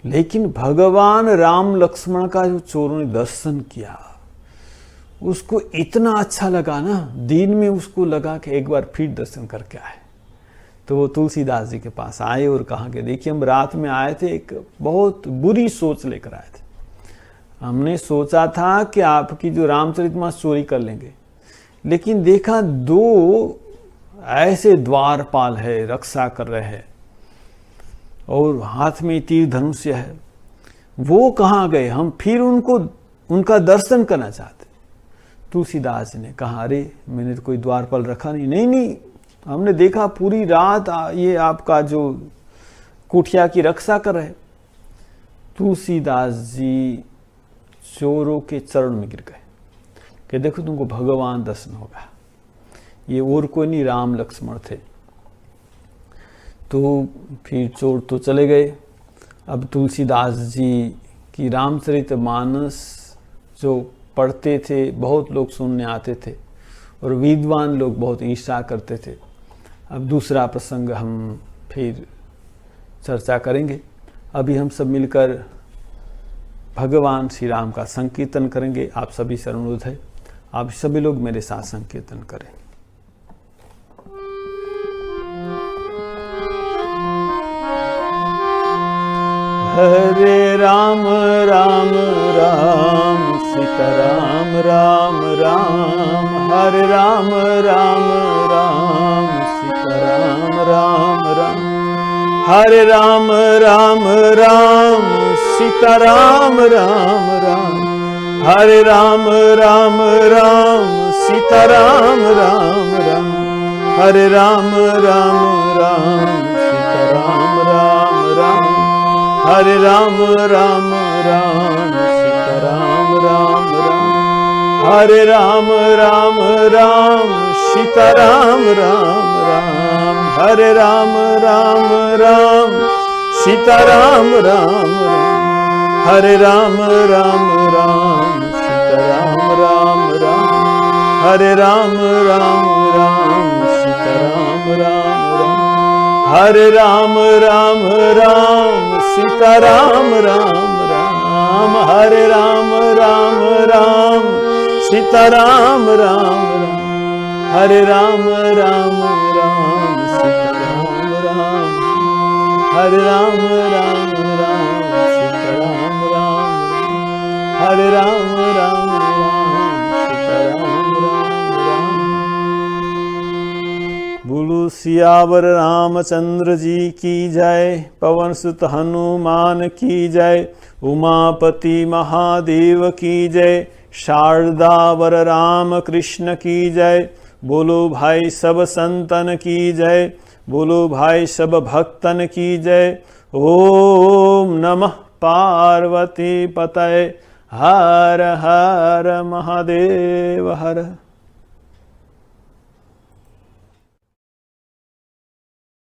लेकिन भगवान राम लक्ष्मण का जो चोरों ने दर्शन किया, उसको इतना अच्छा लगा ना, दिन में उसको लगा कि एक बार फिर दर्शन करके आए। तो वो तुलसीदास जी के पास आए और कहा कि देखिए, हम रात में आए थे, एक बहुत बुरी सोच लेकर आए थे। हमने सोचा था कि आपकी जो रामचरितमानस चोरी कर लेंगे, लेकिन देखा दो ऐसे द्वारपाल है, रक्षा कर रहे हैं, और हाथ में तीर धनुष्य है, वो कहाँ गए? हम फिर उनका दर्शन करना चाहते। तुलसीदास जी ने कहा, अरे मैंने तो कोई द्वारपाल रखा नहीं। नहीं, हमने देखा पूरी रात ये आपका जो कुटिया की रक्षा कर रहे। तुलसीदास जी चोरों के चरण में गिर गए कि देखो, तुमको भगवान दर्शन होगा। ये और कोई नहीं, राम लक्ष्मण थे। तो फिर चोर तो चले गए। अब तुलसीदास जी की रामचरितमानस जो पढ़ते थे, बहुत लोग सुनने आते थे, और विद्वान लोग बहुत ईर्ष्या करते थे। अब दूसरा प्रसंग हम फिर चर्चा करेंगे। अभी हम सब मिलकर भगवान श्री राम का संकीर्तन करेंगे। आप सभी से अनुरोध है, आप सभी लोग मेरे साथ संकीर्तन करें। हरे राम राम राम सीताराम राम राम, हरे राम राम राम सीताराम राम राम, हरे राम राम राम सीताराम राम राम, हरे राम राम राम सीताराम राम राम, हरे राम राम राम सीताराम राम राम, हरे राम राम राम सीताराम राम राम, हरे राम राम राम सीताराम राम राम, हरे राम राम राम सीताराम राम राम, हरे राम राम राम सीताराम राम राम, हरे राम राम राम सीताराम राम राम, हरे राम राम राम सीताराम राम राम, हरे राम राम राम सीताराम राम राम, हरे राम राम राम सीताराम राम, हरे राम राम राम सीताराम राम, हरे राम राम राम सीताराम राम। बोलो सियावर रामचंद्र जी की जय, पवन सुत हनुमान की जय, उमापति महादेव की जय, शारदावर राम कृष्ण की जय। बोलो भाई सब संतन की जय, बोलो भाई सब भक्तन की जय। ओम नमः पार्वती पतये, हर हर महादेव हर।